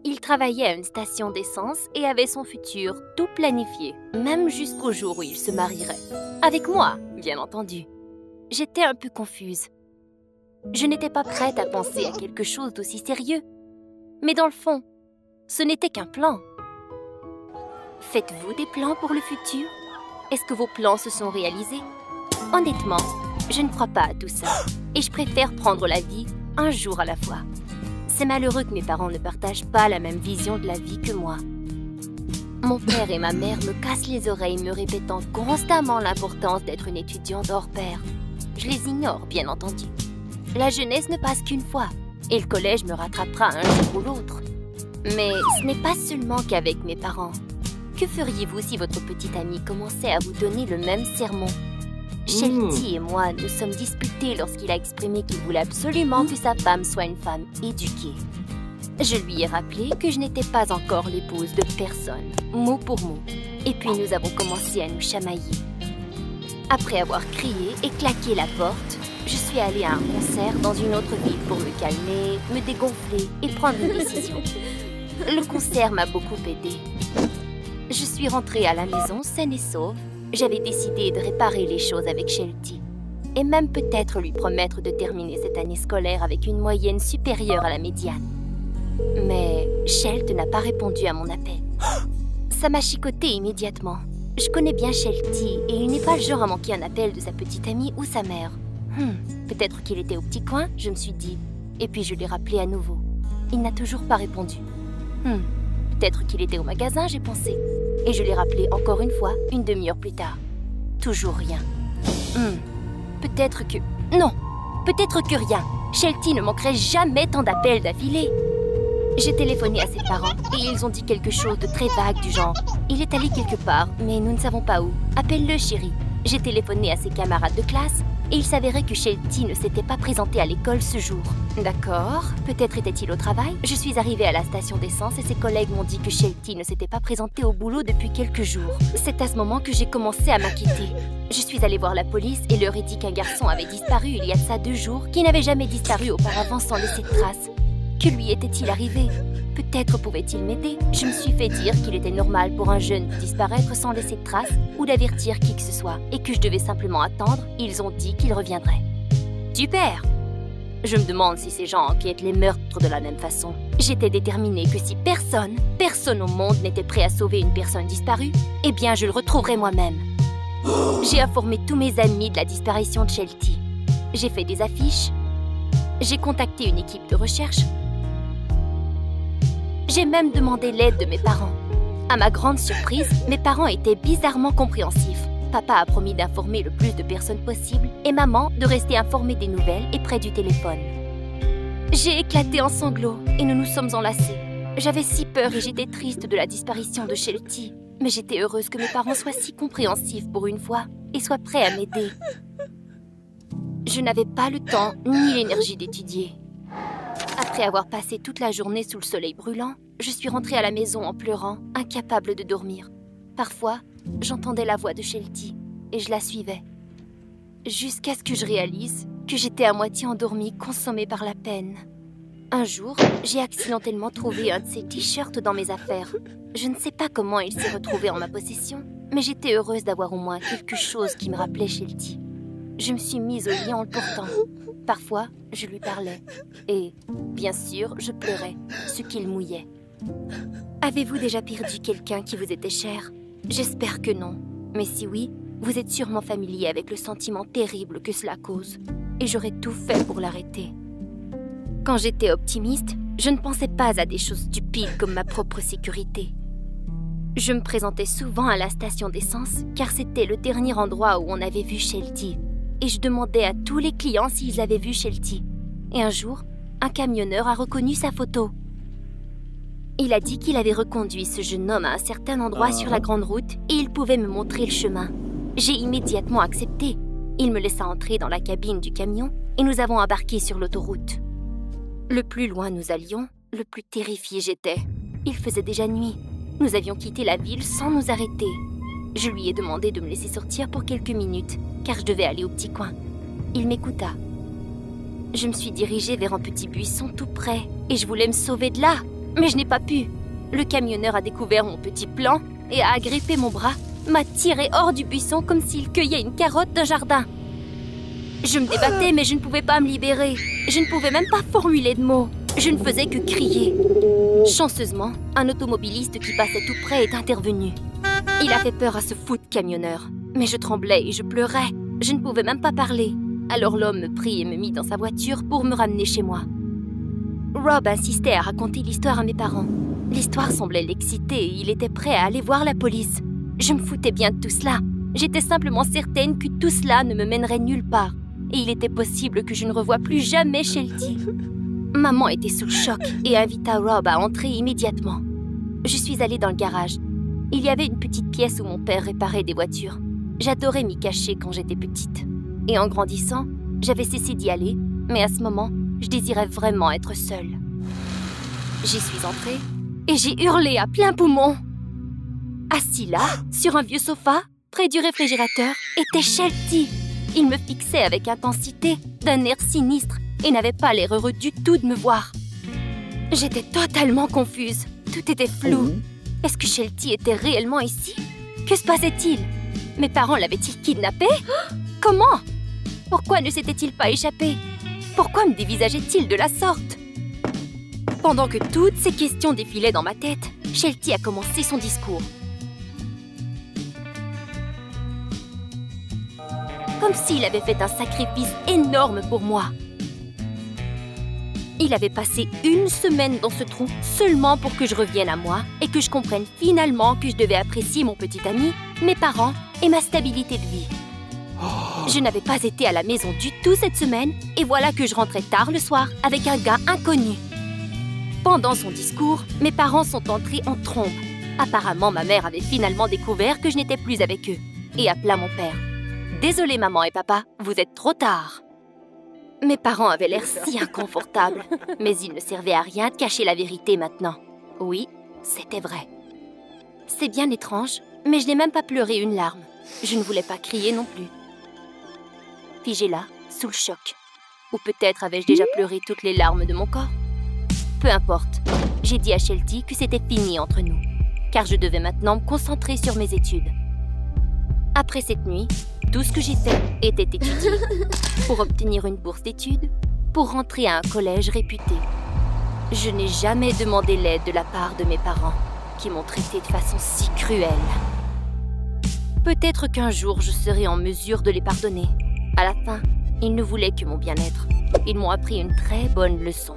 Il travaillait à une station d'essence et avait son futur tout planifié, même jusqu'au jour où il se marierait. Avec moi, bien entendu. J'étais un peu confuse. Je n'étais pas prête à penser à quelque chose d'aussi sérieux. Mais dans le fond, ce n'était qu'un plan. Faites-vous des plans pour le futur? Est-ce que vos plans se sont réalisés? Honnêtement, je ne crois pas à tout ça. Et je préfère prendre la vie un jour à la fois. C'est malheureux que mes parents ne partagent pas la même vision de la vie que moi. Mon père et ma mère me cassent les oreilles me répétant constamment l'importance d'être une étudiante hors pair. Je les ignore, bien entendu. La jeunesse ne passe qu'une fois, et le collège me rattrapera un jour ou l'autre. Mais ce n'est pas seulement qu'avec mes parents. Que feriez-vous si votre petite amie commençait à vous donner le même sermon? Shelty et moi nous sommes disputés lorsqu'il a exprimé qu'il voulait absolument que sa femme soit une femme éduquée. Je lui ai rappelé que je n'étais pas encore l'épouse de personne, mot pour mot. Et puis nous avons commencé à nous chamailler. Après avoir crié et claqué la porte, je suis allée à un concert dans une autre ville pour me calmer, me dégonfler et prendre une décision. Le concert m'a beaucoup aidée. Je suis rentrée à la maison saine et sauve. J'avais décidé de réparer les choses avec Shelty. Et même peut-être lui promettre de terminer cette année scolaire avec une moyenne supérieure à la médiane. Mais Shelty n'a pas répondu à mon appel. Ça m'a chicotée immédiatement. Je connais bien Shelty et il n'est pas le genre à manquer un appel de sa petite amie ou sa mère. Peut-être qu'il était au petit coin, je me suis dit. Et puis je l'ai rappelé à nouveau. Il n'a toujours pas répondu. Peut-être qu'il était au magasin, j'ai pensé. Et je l'ai rappelé encore une fois, une demi-heure plus tard. Toujours rien. Peut-être que... Non, peut-être que rien. Shelty ne manquerait jamais tant d'appels d'affilée. J'ai téléphoné à ses parents et ils ont dit quelque chose de très vague du genre « Il est allé quelque part, mais nous ne savons pas où. Appelle-le, chérie. » J'ai téléphoné à ses camarades de classe et il s'avérait que Shelty ne s'était pas présenté à l'école ce jour. D'accord, peut-être était-il au travail. Je suis arrivée à la station d'essence et ses collègues m'ont dit que Shelty ne s'était pas présenté au boulot depuis quelques jours. C'est à ce moment que j'ai commencé à m'inquiéter. Je suis allée voir la police et leur ai dit qu'un garçon avait disparu il y a de ça 2 jours, qui n'avait jamais disparu auparavant sans laisser de traces. Que lui était-il arrivé? Peut-être pouvait-il m'aider. Je me suis fait dire qu'il était normal pour un jeune de disparaître sans laisser de traces ou d'avertir qui que ce soit et que je devais simplement attendre. Ils ont dit qu'il reviendrait. Super! Je me demande si ces gens enquêtent les meurtres de la même façon. J'étais déterminée que si personne au monde n'était prêt à sauver une personne disparue, eh bien je le retrouverai moi-même. J'ai informé tous mes amis de la disparition de Shelty. J'ai fait des affiches. J'ai contacté une équipe de recherche. J'ai même demandé l'aide de mes parents. À ma grande surprise, mes parents étaient bizarrement compréhensifs. Papa a promis d'informer le plus de personnes possible et maman de rester informée des nouvelles et près du téléphone. J'ai éclaté en sanglots et nous nous sommes enlacés. J'avais si peur et j'étais triste de la disparition de Shelty. Mais j'étais heureuse que mes parents soient si compréhensifs pour une fois et soient prêts à m'aider. Je n'avais pas le temps ni l'énergie d'étudier. Après avoir passé toute la journée sous le soleil brûlant, je suis rentrée à la maison en pleurant, incapable de dormir. Parfois, j'entendais la voix de Shelty et je la suivais. Jusqu'à ce que je réalise que j'étais à moitié endormie, consommée par la peine. Un jour, j'ai accidentellement trouvé un de ses t-shirts dans mes affaires. Je ne sais pas comment il s'est retrouvé en ma possession, mais j'étais heureuse d'avoir au moins quelque chose qui me rappelait Shelty. Je me suis mise au lit en le portant. Parfois, je lui parlais. Et, bien sûr, je pleurais, ce qu'il mouillait. Avez-vous déjà perdu quelqu'un qui vous était cher? J'espère que non. Mais si oui, vous êtes sûrement familier avec le sentiment terrible que cela cause. Et j'aurais tout fait pour l'arrêter. Quand j'étais optimiste, je ne pensais pas à des choses stupides comme ma propre sécurité. Je me présentais souvent à la station d'essence car c'était le dernier endroit où on avait vu Shelty. Et je demandais à tous les clients s'ils avaient vu Shelty. Et un jour, un camionneur a reconnu sa photo. Il a dit qu'il avait reconduit ce jeune homme à un certain endroit sur la grande route et il pouvait me montrer le chemin. J'ai immédiatement accepté. Il me laissa entrer dans la cabine du camion et nous avons embarqué sur l'autoroute. Le plus loin nous allions, le plus terrifiée j'étais. Il faisait déjà nuit. Nous avions quitté la ville sans nous arrêter. Je lui ai demandé de me laisser sortir pour quelques minutes, car je devais aller au petit coin. Il m'écouta. Je me suis dirigée vers un petit buisson tout près, et je voulais me sauver de là, mais je n'ai pas pu. Le camionneur a découvert mon petit plan et a agrippé mon bras, m'a tiré hors du buisson comme s'il cueillait une carotte d'un jardin. Je me débattais, mais je ne pouvais pas me libérer. Je ne pouvais même pas formuler de mots. Je ne faisais que crier. Chanceusement, un automobiliste qui passait tout près est intervenu. Il a fait peur à ce fou de camionneur. Mais je tremblais et je pleurais. Je ne pouvais même pas parler. Alors l'homme me prit et me mit dans sa voiture pour me ramener chez moi. Rob insistait à raconter l'histoire à mes parents. L'histoire semblait l'exciter et il était prêt à aller voir la police. Je me foutais bien de tout cela. J'étais simplement certaine que tout cela ne me mènerait nulle part. Et il était possible que je ne revoie plus jamais Shelty. Maman était sous le choc et invita Rob à entrer immédiatement. Je suis allée dans le garage. Il y avait une petite pièce où mon père réparait des voitures. J'adorais m'y cacher quand j'étais petite. Et en grandissant, j'avais cessé d'y aller, mais à ce moment, je désirais vraiment être seule. J'y suis entrée et j'ai hurlé à plein poumon. Assis là, sur un vieux sofa, près du réfrigérateur, était Shelty. Il me fixait avec intensité, d'un air sinistre, et n'avait pas l'air heureux du tout de me voir. J'étais totalement confuse. Tout était flou. Est-ce que Shelty était réellement ici? Que se passait-il? Mes parents l'avaient-ils kidnappé? Comment? Pourquoi ne s'était-il pas échappé? Pourquoi me dévisageait-il de la sorte? Pendant que toutes ces questions défilaient dans ma tête, Shelty a commencé son discours. Comme s'il avait fait un sacrifice énorme pour moi. Il avait passé une semaine dans ce trou seulement pour que je revienne à moi et que je comprenne finalement que je devais apprécier mon petit ami, mes parents et ma stabilité de vie. Je n'avais pas été à la maison du tout cette semaine et voilà que je rentrais tard le soir avec un gars inconnu. Pendant son discours, mes parents sont entrés en trombe. Apparemment, ma mère avait finalement découvert que je n'étais plus avec eux et appela mon père. « Désolé maman et papa, vous êtes trop tard. » Mes parents avaient l'air si inconfortables, mais il ne servait à rien de cacher la vérité maintenant. Oui, c'était vrai. C'est bien étrange, mais je n'ai même pas pleuré une larme. Je ne voulais pas crier non plus. Figée là, sous le choc. Ou peut-être avais-je déjà pleuré toutes les larmes de mon corps. Peu importe, j'ai dit à Shelty que c'était fini entre nous, car je devais maintenant me concentrer sur mes études. Après cette nuit, tout ce que j'ai fait était étudier. Pour obtenir une bourse d'études, pour rentrer à un collège réputé. Je n'ai jamais demandé l'aide de la part de mes parents, qui m'ont traité de façon si cruelle. Peut-être qu'un jour je serai en mesure de les pardonner. À la fin, ils ne voulaient que mon bien-être. Ils m'ont appris une très bonne leçon.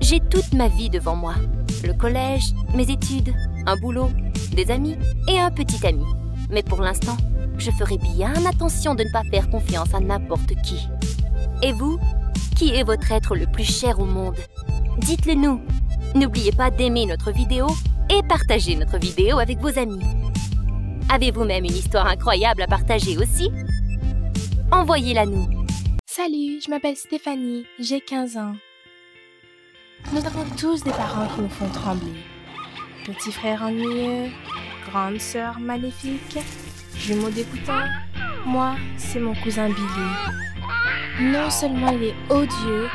J'ai toute ma vie devant moi. Le collège, mes études, un boulot, des amis et un petit ami. Mais pour l'instant, je ferai bien attention de ne pas faire confiance à n'importe qui. Et vous, qui est votre être le plus cher au monde? Dites-le nous. N'oubliez pas d'aimer notre vidéo et partager notre vidéo avec vos amis. Avez-vous même une histoire incroyable à partager aussi? Envoyez-la nous. Salut, je m'appelle Stéphanie, j'ai 15 ans. Nous avons tous des parents qui nous font trembler. Petit frère ennuyeux, grande sœur maléfique, jumeau dégoûtant. Moi, c'est mon cousin Billy. Non seulement il est odieux,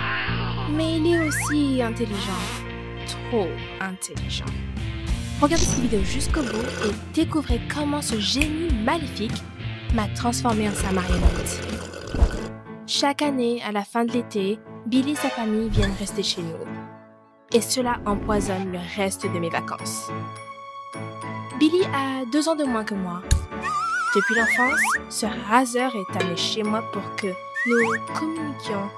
mais il est aussi intelligent. Trop intelligent. Regardez cette vidéo jusqu'au bout et découvrez comment ce génie maléfique m'a transformée en sa marionnette. Chaque année, à la fin de l'été, Billy et sa famille viennent rester chez nous. Et cela empoisonne le reste de mes vacances. Billy a 2 ans de moins que moi. Depuis l'enfance, ce raseur est amené chez moi pour que nous communiquions.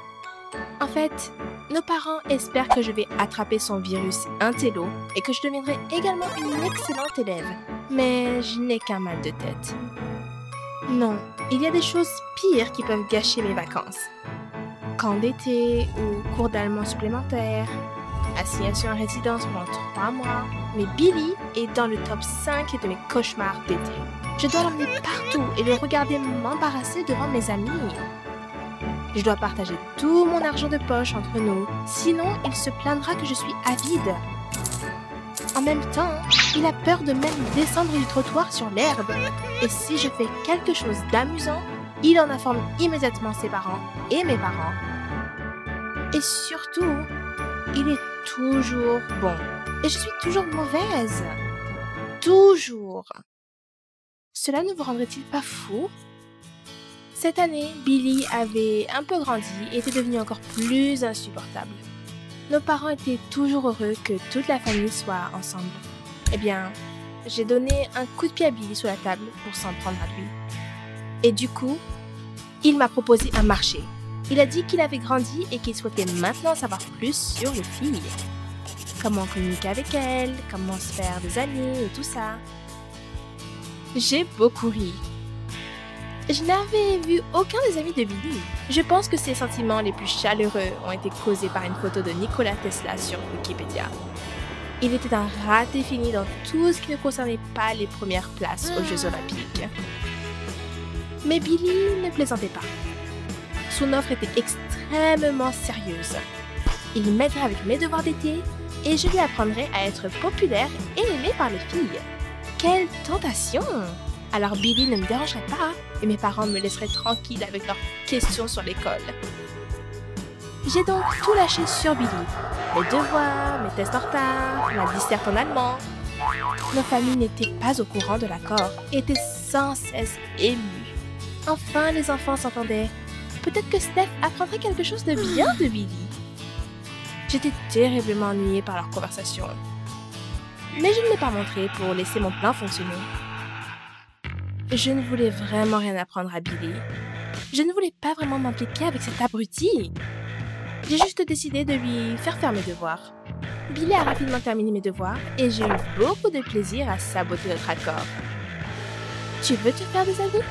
En fait, nos parents espèrent que je vais attraper son virus intello et que je deviendrai également une excellente élève. Mais je n'ai qu'un mal de tête. Non, il y a des choses pires qui peuvent gâcher mes vacances. Camp d'été ou cours d'allemand supplémentaires, assignation à résidence pendant 3 mois. Mais Billy est dans le top 5 de mes cauchemars d'été. Je dois l'emmener partout et le regarder m'embarrasser devant mes amis. Je dois partager tout mon argent de poche entre nous, sinon il se plaindra que je suis avide. En même temps, il a peur de même descendre du trottoir sur l'herbe. Et si je fais quelque chose d'amusant, il en informe immédiatement ses parents et mes parents. Et surtout, il est toujours bon. Et je suis toujours mauvaise. Toujours. Cela ne vous rendrait-il pas fou? Cette année, Billy avait un peu grandi et était devenu encore plus insupportable. Nos parents étaient toujours heureux que toute la famille soit ensemble. Eh bien, j'ai donné un coup de pied à Billy sur la table pour s'en prendre à lui. Et du coup, il m'a proposé un marché. Il a dit qu'il avait grandi et qu'il souhaitait maintenant savoir plus sur les filles. Comment communiquer avec elles, comment se faire des amis et tout ça. J'ai beaucoup ri. Je n'avais vu aucun des amis de Billy. Je pense que ses sentiments les plus chaleureux ont été causés par une photo de Nikola Tesla sur Wikipédia. Il était un raté fini dans tout ce qui ne concernait pas les premières places aux Jeux Olympiques. Mais Billy ne plaisantait pas. Son offre était extrêmement sérieuse. Il m'aiderait avec mes devoirs d'été et je lui apprendrais à être populaire et aimé par les filles. Quelle tentation! Alors Billy ne me dérangerait pas et mes parents me laisseraient tranquille avec leurs questions sur l'école. J'ai donc tout lâché sur Billy. Mes devoirs, mes tests en retard, ma disserte en allemand. Nos familles n'étaient pas au courant de l'accord et étaient sans cesse émues. Enfin, les enfants s'entendaient. Peut-être que Steph apprendrait quelque chose de bien de Billy. J'étais terriblement ennuyée par leur conversation. Mais je ne l'ai pas montré pour laisser mon plan fonctionner. Je ne voulais vraiment rien apprendre à Billy. Je ne voulais pas vraiment m'impliquer avec cet abruti. J'ai juste décidé de lui faire mes devoirs. Billy a rapidement terminé mes devoirs et j'ai eu beaucoup de plaisir à saboter notre accord. Tu veux te faire des amis?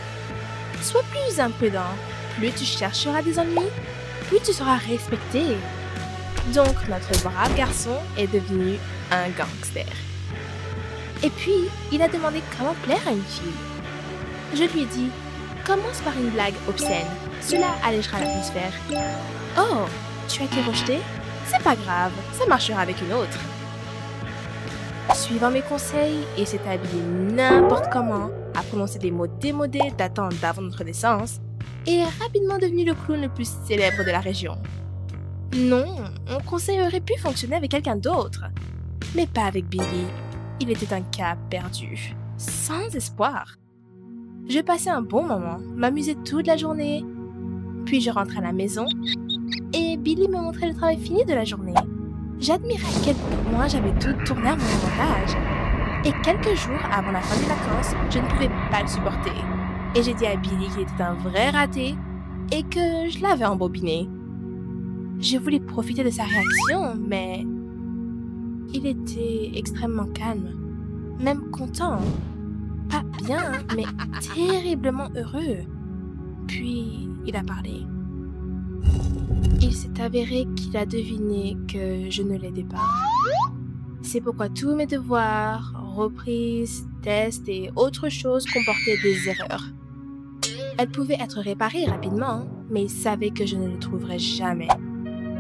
Sois plus imprudent. Plus tu chercheras des ennuis, plus tu seras respecté. Donc notre brave garçon est devenu un gangster. Et puis, il a demandé comment plaire à une fille. Je lui ai dit, commence par une blague obscène. Cela allégera l'atmosphère. Oh, tu as été rejeté? C'est pas grave, ça marchera avec une autre. Suivant mes conseils, il s'est habillé n'importe comment, a prononcé des mots démodés datant d'avant notre naissance, et est rapidement devenu le clown le plus célèbre de la région. Non, mon conseil aurait pu fonctionner avec quelqu'un d'autre, mais pas avec Billy. Il était un cas perdu, sans espoir. Je passais un bon moment, m'amusais toute la journée. Puis je rentrais à la maison et Billy me montrait le travail fini de la journée. J'admirais à quel point j'avais tout tourné à mon avantage. Et quelques jours avant la fin des vacances, je ne pouvais pas le supporter. Et j'ai dit à Billy qu'il était un vrai raté et que je l'avais embobiné. Je voulais profiter de sa réaction, mais il était extrêmement calme, même content. Pas bien, mais terriblement heureux. Puis, il a parlé. Il s'est avéré qu'il a deviné que je ne l'aidais pas. C'est pourquoi tous mes devoirs, reprises, tests et autres choses comportaient des erreurs. Elles pouvaient être réparées rapidement, mais il savait que je ne le trouverais jamais.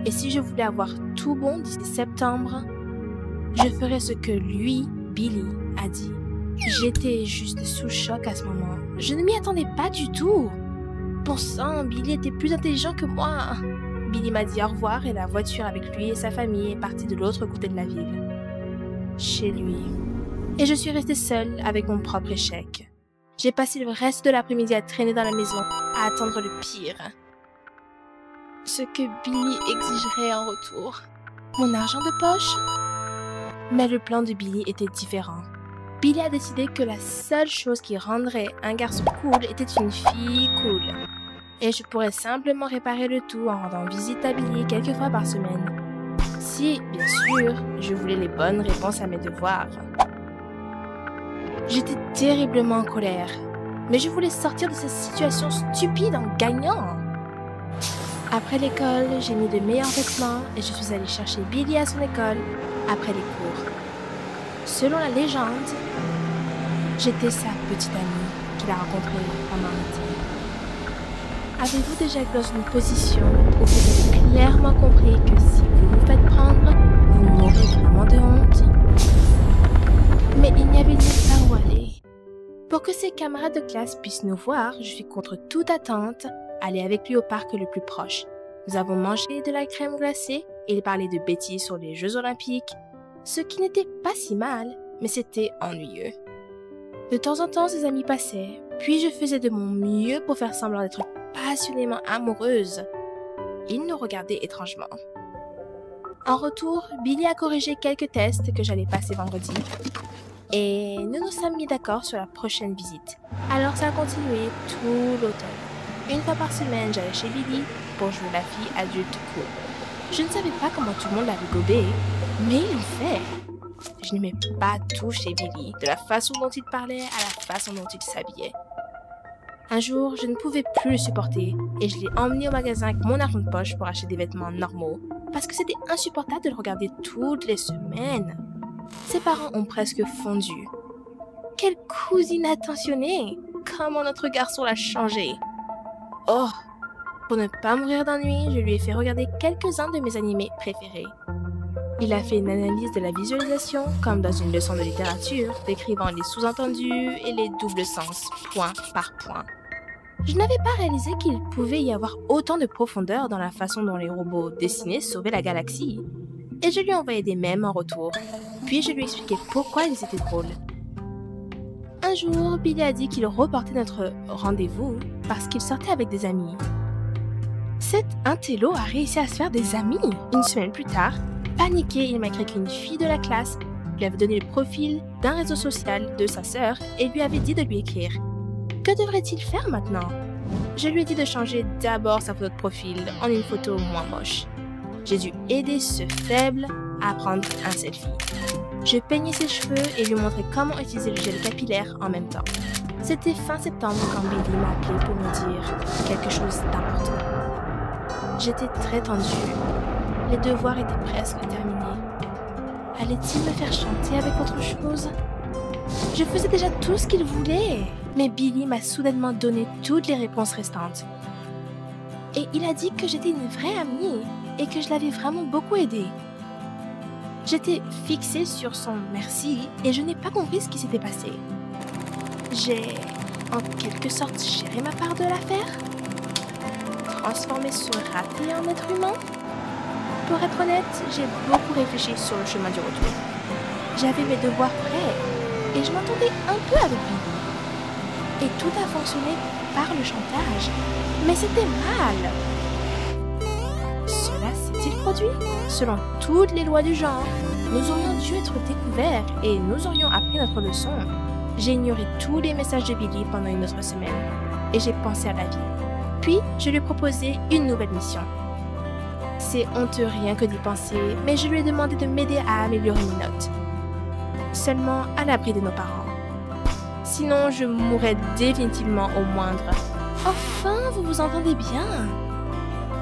Et si je voulais avoir tout bon d'ici septembre, je ferais ce que lui, Billy, a dit. J'étais juste sous le choc à ce moment. Je ne m'y attendais pas du tout. Bon sang, Billy était plus intelligent que moi. Billy m'a dit au revoir et la voiture avec lui et sa famille est partie de l'autre côté de la ville. Chez lui. Et je suis restée seule avec mon propre échec. J'ai passé le reste de l'après-midi à traîner dans la maison, à attendre le pire. Ce que Billy exigerait en retour. Mon argent de poche? Mais le plan de Billy était différent. Billy a décidé que la seule chose qui rendrait un garçon cool était une fille cool. Et je pourrais simplement réparer le tout en rendant visite à Billy quelques fois par semaine. Si, bien sûr, je voulais les bonnes réponses à mes devoirs. J'étais terriblement en colère, mais je voulais sortir de cette situation stupide en gagnant. Après l'école, j'ai mis de meilleurs vêtements et je suis allée chercher Billy à son école après les cours. Selon la légende, j'étais sa petite amie qu'il a rencontrée pendant l'été. Avez-vous déjà été dans une position où vous avez clairement compris que si vous vous faites prendre, vous mourrez vraiment de honte? Mais il n'y avait nulle part où aller. Pour que ses camarades de classe puissent nous voir, je suis contre toute attente allée avec lui au parc le plus proche. Nous avons mangé de la crème glacée et il parlait de bêtises sur les Jeux Olympiques, ce qui n'était pas si mal, mais c'était ennuyeux. De temps en temps, ses amis passaient, puis je faisais de mon mieux pour faire semblant d'être passionnément amoureuse. Il nous regardait étrangement. En retour, Billy a corrigé quelques tests que j'allais passer vendredi, et nous nous sommes mis d'accord sur la prochaine visite. Alors ça a continué tout l'automne. Une fois par semaine, j'allais chez Billy pour jouer la fille adulte cool. Je ne savais pas comment tout le monde l'avait gobé, mais il le fait. Je n'aimais pas tout chez Billy, de la façon dont il parlait à la façon dont il s'habillait. Un jour, je ne pouvais plus le supporter et je l'ai emmené au magasin avec mon argent de poche pour acheter des vêtements normaux parce que c'était insupportable de le regarder toutes les semaines. Ses parents ont presque fondu. Quelle cousine attentionnée! Comment notre garçon l'a changé! Oh! Pour ne pas mourir d'ennui, je lui ai fait regarder quelques-uns de mes animés préférés. Il a fait une analyse de la visualisation, comme dans une leçon de littérature, décrivant les sous-entendus et les doubles sens, point par point. Je n'avais pas réalisé qu'il pouvait y avoir autant de profondeur dans la façon dont les robots dessinés sauvaient la galaxie. Et je lui ai envoyé des mèmes en retour, puis je lui ai expliqué pourquoi ils étaient drôles. Un jour, Billy a dit qu'il reportait notre rendez-vous parce qu'il sortait avec des amis. Cet intello a réussi à se faire des amis. Une semaine plus tard, paniqué, il m'a écrit qu'une fille de la classe lui avait donné le profil d'un réseau social de sa sœur et lui avait dit de lui écrire. Que devrait-il faire maintenant? Je lui ai dit de changer d'abord sa photo de profil en une photo moins moche. J'ai dû aider ce faible à prendre un selfie. Je peignais ses cheveux et lui montrais comment utiliser le gel capillaire en même temps. C'était fin septembre quand Billy m'a appelé pour me dire quelque chose d'important. J'étais très tendue. Les devoirs étaient presque terminés. Allait-il me faire chanter avec autre chose? Je faisais déjà tout ce qu'il voulait, mais Billy m'a soudainement donné toutes les réponses restantes. Et il a dit que j'étais une vraie amie et que je l'avais vraiment beaucoup aidé. J'étais fixée sur son merci et je n'ai pas compris ce qui s'était passé. J'ai, en quelque sorte, géré ma part de l'affaire? Transformé ce raté en être humain? Pour être honnête, j'ai beaucoup réfléchi sur le chemin du retour. J'avais mes devoirs prêts et je m'entendais un peu avec lui. Et tout a fonctionné par le chantage. Mais c'était mal. Cela s'est-il produit? Selon toutes les lois du genre, nous aurions dû être découverts et nous aurions appris notre leçon. J'ai ignoré tous les messages de Billy pendant une autre semaine et j'ai pensé à la vie. Puis, je lui ai proposé une nouvelle mission. C'est honteux rien que d'y penser, mais je lui ai demandé de m'aider à améliorer mes notes. Seulement à l'abri de nos parents. Sinon, je mourrais définitivement au moindre. Enfin, vous vous entendez bien?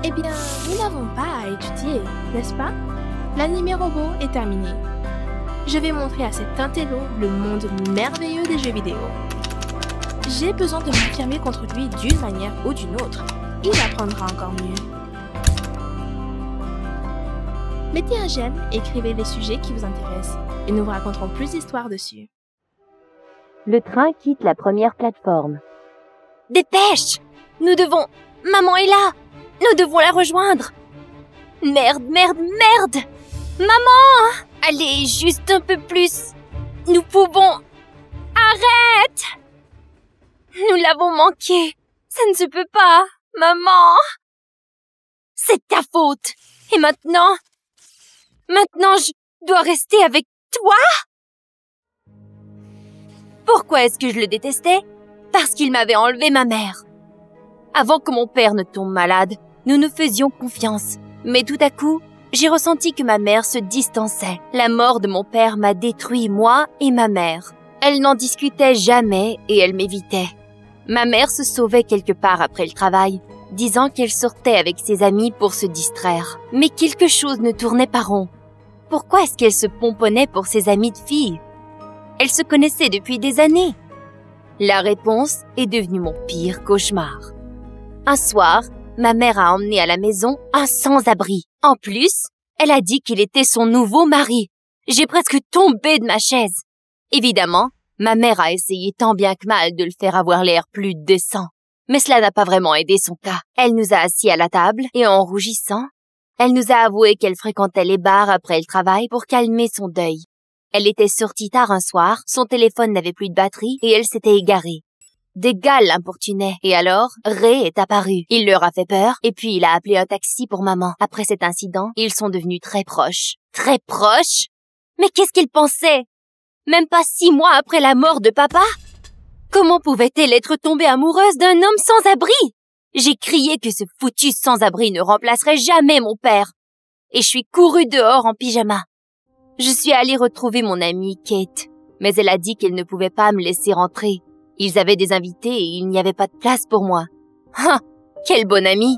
Eh bien, nous n'avons pas à étudier, n'est-ce pas? L'anime robot est terminé. Je vais montrer à cet intello le monde merveilleux des jeux vidéo. J'ai besoin de m'affirmer contre lui d'une manière ou d'une autre. Il apprendra encore mieux. Mettez un j'aime, écrivez les sujets qui vous intéressent et nous vous raconterons plus d'histoires dessus. Le train quitte la première plateforme. Dépêche! Nous devons... Maman est là! Nous devons la rejoindre! Merde, merde, merde! Maman! Allez, juste un peu plus! Nous pouvons... Arrête! Nous l'avons manqué! Ça ne se peut pas! Maman! C'est ta faute! Et maintenant... Maintenant, je dois rester avec toi? Pourquoi est-ce que je le détestais? Parce qu'il m'avait enlevé ma mère. Avant que mon père ne tombe malade, nous nous faisions confiance. Mais tout à coup, j'ai ressenti que ma mère se distançait. La mort de mon père m'a détruit, moi et ma mère. Elle n'en discutait jamais et elle m'évitait. Ma mère se sauvait quelque part après le travail, disant qu'elle sortait avec ses amis pour se distraire. Mais quelque chose ne tournait pas rond. Pourquoi est-ce qu'elle se pomponnait pour ses amis de filles? Elle se connaissait depuis des années. La réponse est devenue mon pire cauchemar. Un soir, ma mère a emmené à la maison un sans-abri. En plus, elle a dit qu'il était son nouveau mari. J'ai presque tombé de ma chaise. Évidemment, ma mère a essayé tant bien que mal de le faire avoir l'air plus décent. Mais cela n'a pas vraiment aidé son cas. Elle nous a assis à la table et en rougissant, elle nous a avoué qu'elle fréquentait les bars après le travail pour calmer son deuil. Elle était sortie tard un soir, son téléphone n'avait plus de batterie et elle s'était égarée. Des gars l'importunaient et alors, Ray est apparu. Il leur a fait peur et puis il a appelé un taxi pour maman. Après cet incident, ils sont devenus très proches. Très proches? Mais qu'est-ce qu'il pensait? Même pas 6 mois après la mort de papa? Comment pouvait-elle être tombée amoureuse d'un homme sans abri? J'ai crié que ce foutu sans-abri ne remplacerait jamais mon père. Et je suis courue dehors en pyjama. Je suis allée retrouver mon amie Kate, mais elle a dit qu'elle ne pouvait pas me laisser rentrer. Ils avaient des invités et il n'y avait pas de place pour moi. Ah, quel bon ami!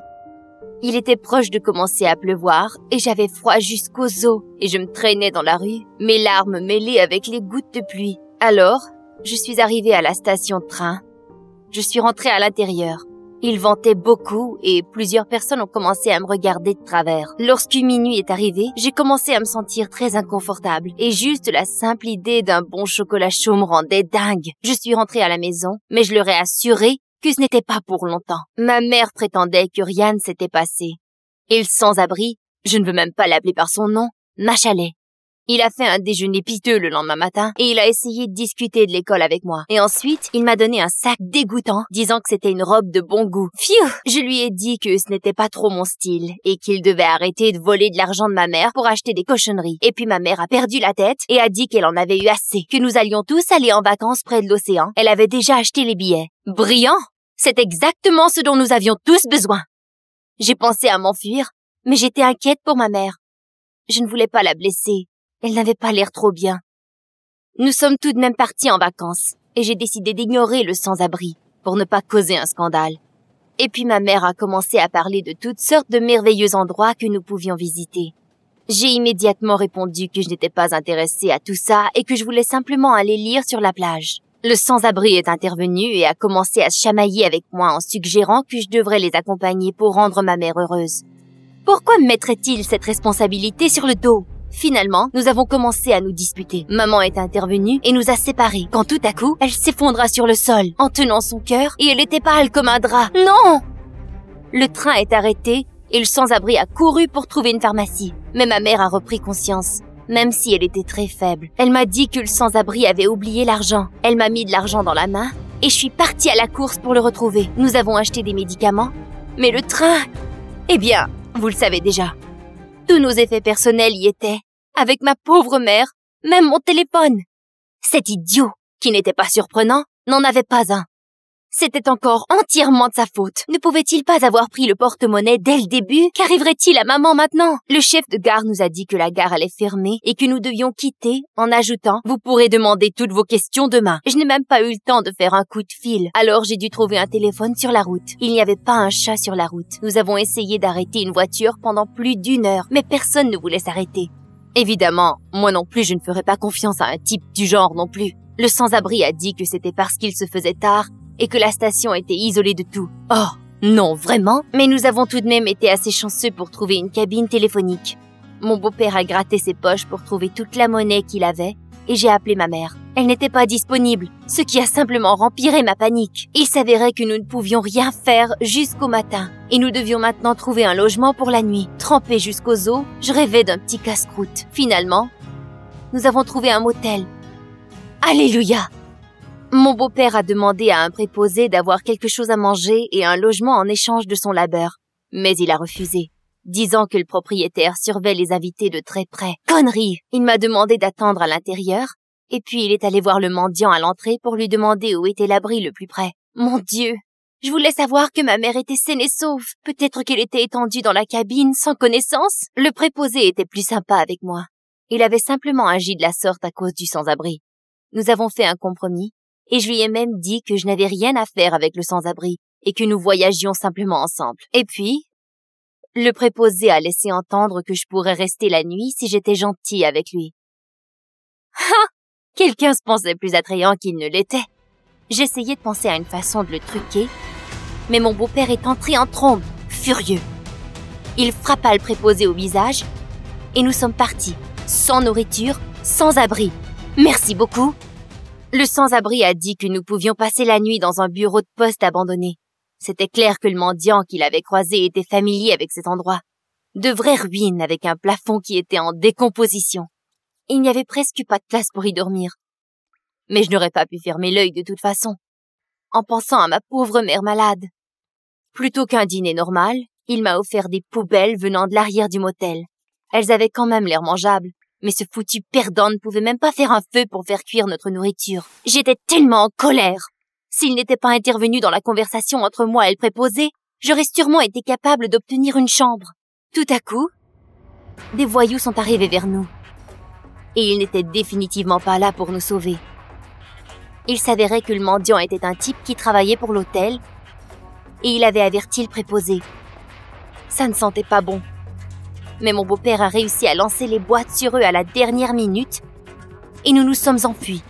Il était proche de commencer à pleuvoir et j'avais froid jusqu'aux os et je me traînais dans la rue, mes larmes mêlées avec les gouttes de pluie. Alors, je suis arrivée à la station de train. Je suis rentrée à l'intérieur. Il ventait beaucoup et plusieurs personnes ont commencé à me regarder de travers. Lorsque minuit est arrivé, j'ai commencé à me sentir très inconfortable et juste la simple idée d'un bon chocolat chaud me rendait dingue. Je suis rentrée à la maison, mais je leur ai assuré que ce n'était pas pour longtemps. Ma mère prétendait que rien ne s'était passé. Et le sans-abri, je ne veux même pas l'appeler par son nom, m'achalait. Il a fait un déjeuner piteux le lendemain matin et il a essayé de discuter de l'école avec moi. Et ensuite, il m'a donné un sac dégoûtant, disant que c'était une robe de bon goût. Pfiou! Je lui ai dit que ce n'était pas trop mon style et qu'il devait arrêter de voler de l'argent de ma mère pour acheter des cochonneries. Et puis ma mère a perdu la tête et a dit qu'elle en avait eu assez, que nous allions tous aller en vacances près de l'océan. Elle avait déjà acheté les billets. Brillant! C'est exactement ce dont nous avions tous besoin. J'ai pensé à m'enfuir, mais j'étais inquiète pour ma mère. Je ne voulais pas la blesser. Elle n'avait pas l'air trop bien. Nous sommes tout de même partis en vacances et j'ai décidé d'ignorer le sans-abri pour ne pas causer un scandale. Et puis ma mère a commencé à parler de toutes sortes de merveilleux endroits que nous pouvions visiter. J'ai immédiatement répondu que je n'étais pas intéressée à tout ça et que je voulais simplement aller lire sur la plage. Le sans-abri est intervenu et a commencé à se chamailler avec moi en suggérant que je devrais les accompagner pour rendre ma mère heureuse. Pourquoi me mettrait-il cette responsabilité sur le dos ? Finalement, nous avons commencé à nous disputer. Maman est intervenue et nous a séparés, quand tout à coup, elle s'effondra sur le sol, en tenant son cœur, et elle était pâle comme un drap. Non! Le train est arrêté et le sans-abri a couru pour trouver une pharmacie. Mais ma mère a repris conscience, même si elle était très faible. Elle m'a dit que le sans-abri avait oublié l'argent. Elle m'a mis de l'argent dans la main et je suis partie à la course pour le retrouver. Nous avons acheté des médicaments, mais le train... Eh bien, vous le savez déjà. Tous nos effets personnels y étaient. Avec ma pauvre mère, même mon téléphone. Cet idiot, qui n'était pas surprenant, n'en avait pas un. C'était encore entièrement de sa faute. Ne pouvait-il pas avoir pris le porte-monnaie dès le début? Qu'arriverait-il à maman maintenant? Le chef de gare nous a dit que la gare allait fermer et que nous devions quitter en ajoutant « Vous pourrez demander toutes vos questions demain ». Je n'ai même pas eu le temps de faire un coup de fil. Alors j'ai dû trouver un téléphone sur la route. Il n'y avait pas un chat sur la route. Nous avons essayé d'arrêter une voiture pendant plus d'1 heure, mais personne ne voulait s'arrêter. Évidemment, moi non plus je ne ferais pas confiance à un type du genre non plus. Le sans-abri a dit que c'était parce qu'il se faisait tard et que la station était isolée de tout. Oh, non, vraiment? Mais nous avons tout de même été assez chanceux pour trouver une cabine téléphonique. Mon beau-père a gratté ses poches pour trouver toute la monnaie qu'il avait et j'ai appelé ma mère. Elle n'était pas disponible, ce qui a simplement empiré ma panique. Il s'avérait que nous ne pouvions rien faire jusqu'au matin et nous devions maintenant trouver un logement pour la nuit. Trempée jusqu'aux os, je rêvais d'un petit casse-croûte. Finalement, nous avons trouvé un motel. Alléluia! Mon beau-père a demandé à un préposé d'avoir quelque chose à manger et un logement en échange de son labeur. Mais il a refusé, disant que le propriétaire surveille les invités de très près. Connerie! Il m'a demandé d'attendre à l'intérieur, et puis il est allé voir le mendiant à l'entrée pour lui demander où était l'abri le plus près. Mon Dieu! Je voulais savoir que ma mère était saine et sauve. Peut-être qu'elle était étendue dans la cabine, sans connaissance. Le préposé était plus sympa avec moi. Il avait simplement agi de la sorte à cause du sans-abri. Nous avons fait un compromis. Et je lui ai même dit que je n'avais rien à faire avec le sans-abri et que nous voyagions simplement ensemble. Et puis, le préposé a laissé entendre que je pourrais rester la nuit si j'étais gentille avec lui. Ah! Quelqu'un se pensait plus attrayant qu'il ne l'était. J'essayais de penser à une façon de le truquer, mais mon beau-père est entré en trombe, furieux. Il frappa le préposé au visage et nous sommes partis, sans nourriture, sans abri. Merci beaucoup. Le sans-abri a dit que nous pouvions passer la nuit dans un bureau de poste abandonné. C'était clair que le mendiant qu'il avait croisé était familier avec cet endroit. De vraies ruines avec un plafond qui était en décomposition. Il n'y avait presque pas de place pour y dormir. Mais je n'aurais pas pu fermer l'œil de toute façon, en pensant à ma pauvre mère malade. Plutôt qu'un dîner normal, il m'a offert des poubelles venant de l'arrière du motel. Elles avaient quand même l'air mangeables. Mais ce foutu perdant ne pouvait même pas faire un feu pour faire cuire notre nourriture. J'étais tellement en colère. S'il n'était pas intervenu dans la conversation entre moi et le préposé, j'aurais sûrement été capable d'obtenir une chambre. Tout à coup, des voyous sont arrivés vers nous. Et ils n'étaient définitivement pas là pour nous sauver. Il s'avérait que le mendiant était un type qui travaillait pour l'hôtel et il avait averti le préposé. Ça ne sentait pas bon. Mais mon beau-père a réussi à lancer les boîtes sur eux à la dernière minute et nous nous sommes enfuis.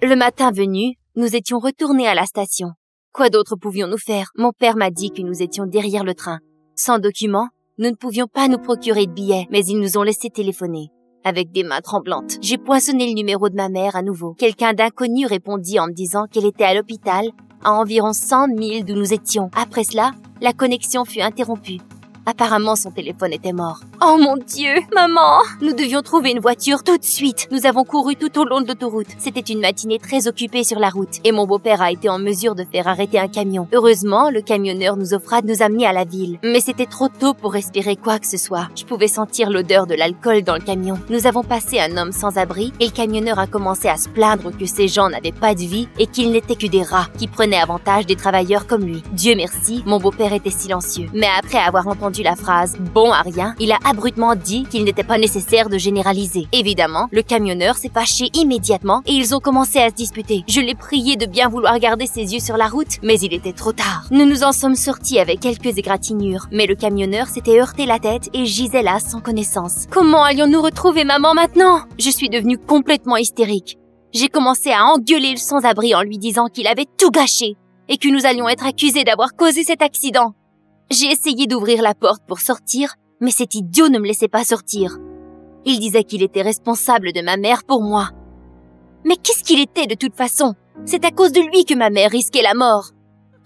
Le matin venu, nous étions retournés à la station. Quoi d'autre pouvions-nous faire? Mon père m'a dit que nous étions derrière le train. Sans documents, nous ne pouvions pas nous procurer de billets, mais ils nous ont laissé téléphoner. Avec des mains tremblantes, j'ai poinçonné le numéro de ma mère à nouveau. Quelqu'un d'inconnu répondit en me disant qu'elle était à l'hôpital, à environ 100 milles d'où nous étions. Après cela, la connexion fut interrompue. Apparemment, son téléphone était mort. Oh mon Dieu, maman! Nous devions trouver une voiture tout de suite. Nous avons couru tout au long de l'autoroute. C'était une matinée très occupée sur la route et mon beau-père a été en mesure de faire arrêter un camion. Heureusement, le camionneur nous offra de nous amener à la ville. Mais c'était trop tôt pour espérer quoi que ce soit. Je pouvais sentir l'odeur de l'alcool dans le camion. Nous avons passé un homme sans abri et le camionneur a commencé à se plaindre que ces gens n'avaient pas de vie et qu'ils n'étaient que des rats qui prenaient avantage des travailleurs comme lui. Dieu merci, mon beau-père était silencieux. Mais après avoir entendu la phrase « bon à rien », il a abruptement dit qu'il n'était pas nécessaire de généraliser. Évidemment, le camionneur s'est fâché immédiatement et ils ont commencé à se disputer. Je l'ai prié de bien vouloir garder ses yeux sur la route, mais il était trop tard. Nous nous en sommes sortis avec quelques égratignures, mais le camionneur s'était heurté la tête et gisait là sans connaissance. Comment allions-nous retrouver maman maintenant? Je suis devenue complètement hystérique. J'ai commencé à engueuler le sans-abri en lui disant qu'il avait tout gâché et que nous allions être accusés d'avoir causé cet accident. J'ai essayé d'ouvrir la porte pour sortir, mais cet idiot ne me laissait pas sortir. Il disait qu'il était responsable de ma mère pour moi. Mais qu'est-ce qu'il était de toute façon? C'est à cause de lui que ma mère risquait la mort.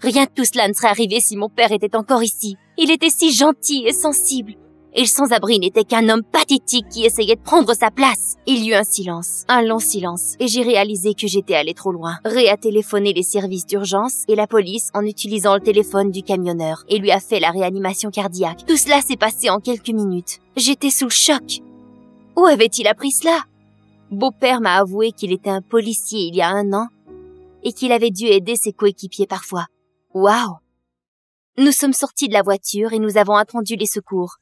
Rien de tout cela ne serait arrivé si mon père était encore ici. Il était si gentil et sensible. et le sans-abri n'était qu'un homme pathétique qui essayait de prendre sa place. Il y eut un long silence, et j'ai réalisé que j'étais allé trop loin. Ray a téléphoné les services d'urgence et la police en utilisant le téléphone du camionneur et lui a fait la réanimation cardiaque. Tout cela s'est passé en quelques minutes. J'étais sous le choc. Où avait-il appris cela? Beau-père m'a avoué qu'il était un policier il y a 1 an et qu'il avait dû aider ses coéquipiers parfois. Waouh! Nous sommes sortis de la voiture et nous avons attendu les secours.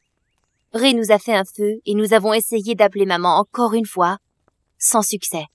Ray nous a fait un feu et nous avons essayé d'appeler maman encore une fois, sans succès.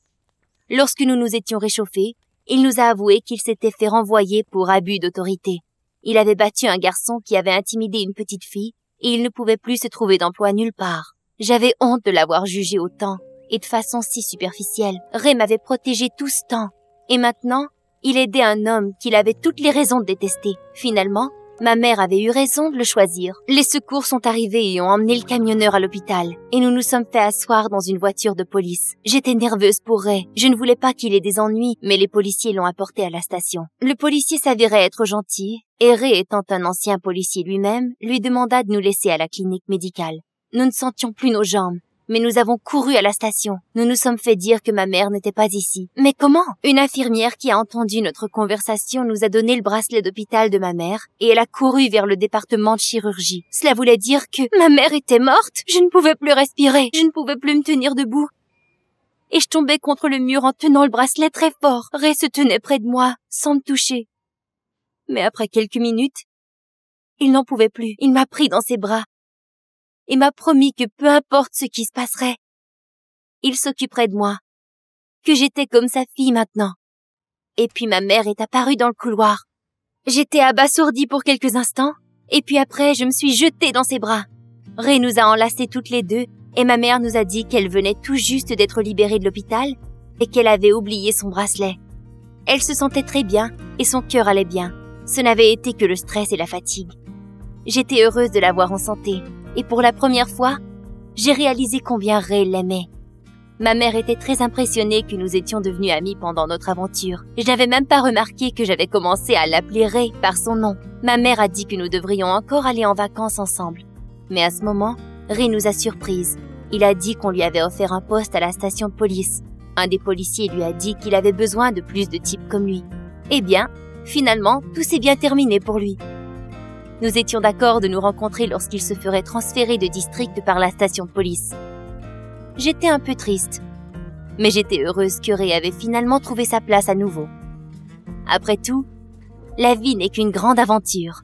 Lorsque nous nous étions réchauffés, il nous a avoué qu'il s'était fait renvoyer pour abus d'autorité. Il avait battu un garçon qui avait intimidé une petite fille et il ne pouvait plus se trouver d'emploi nulle part. J'avais honte de l'avoir jugé autant et de façon si superficielle. Ray m'avait protégé tout ce temps et maintenant, il aidait un homme qu'il avait toutes les raisons de détester. Finalement, ma mère avait eu raison de le choisir. Les secours sont arrivés et ont emmené le camionneur à l'hôpital. Et nous nous sommes fait asseoir dans une voiture de police. J'étais nerveuse pour Ray. Je ne voulais pas qu'il ait des ennuis, mais les policiers l'ont apporté à la station. Le policier s'avérait être gentil, et Ray, étant un ancien policier lui-même, lui demanda de nous laisser à la clinique médicale. Nous ne sentions plus nos jambes. Mais nous avons couru à la station. Nous nous sommes fait dire que ma mère n'était pas ici. Mais comment? Une infirmière qui a entendu notre conversation nous a donné le bracelet d'hôpital de ma mère et elle a couru vers le département de chirurgie. Cela voulait dire que ma mère était morte. Je ne pouvais plus respirer. Je ne pouvais plus me tenir debout. Et je tombais contre le mur en tenant le bracelet très fort. Ray se tenait près de moi, sans me toucher. Mais après quelques minutes, il n'en pouvait plus. Il m'a pris dans ses bras et m'a promis que peu importe ce qui se passerait, il s'occuperait de moi, que j'étais comme sa fille maintenant. Et puis ma mère est apparue dans le couloir. J'étais abasourdie pour quelques instants, et puis après je me suis jetée dans ses bras. Ray nous a enlacés toutes les deux, et ma mère nous a dit qu'elle venait tout juste d'être libérée de l'hôpital, et qu'elle avait oublié son bracelet. Elle se sentait très bien, et son cœur allait bien. Ce n'avait été que le stress et la fatigue. J'étais heureuse de la voir en santé. Et pour la première fois, j'ai réalisé combien Ray l'aimait. Ma mère était très impressionnée que nous étions devenus amis pendant notre aventure. Je n'avais même pas remarqué que j'avais commencé à l'appeler Ray par son nom. Ma mère a dit que nous devrions encore aller en vacances ensemble. Mais à ce moment, Ray nous a surprises. Il a dit qu'on lui avait offert un poste à la station de police. Un des policiers lui a dit qu'il avait besoin de plus de types comme lui. Eh bien, finalement, tout s'est bien terminé pour lui. Nous étions d'accord de nous rencontrer lorsqu'il se ferait transférer de district par la station de police. J'étais un peu triste, mais j'étais heureuse que Ray avait finalement trouvé sa place à nouveau. Après tout, la vie n'est qu'une grande aventure.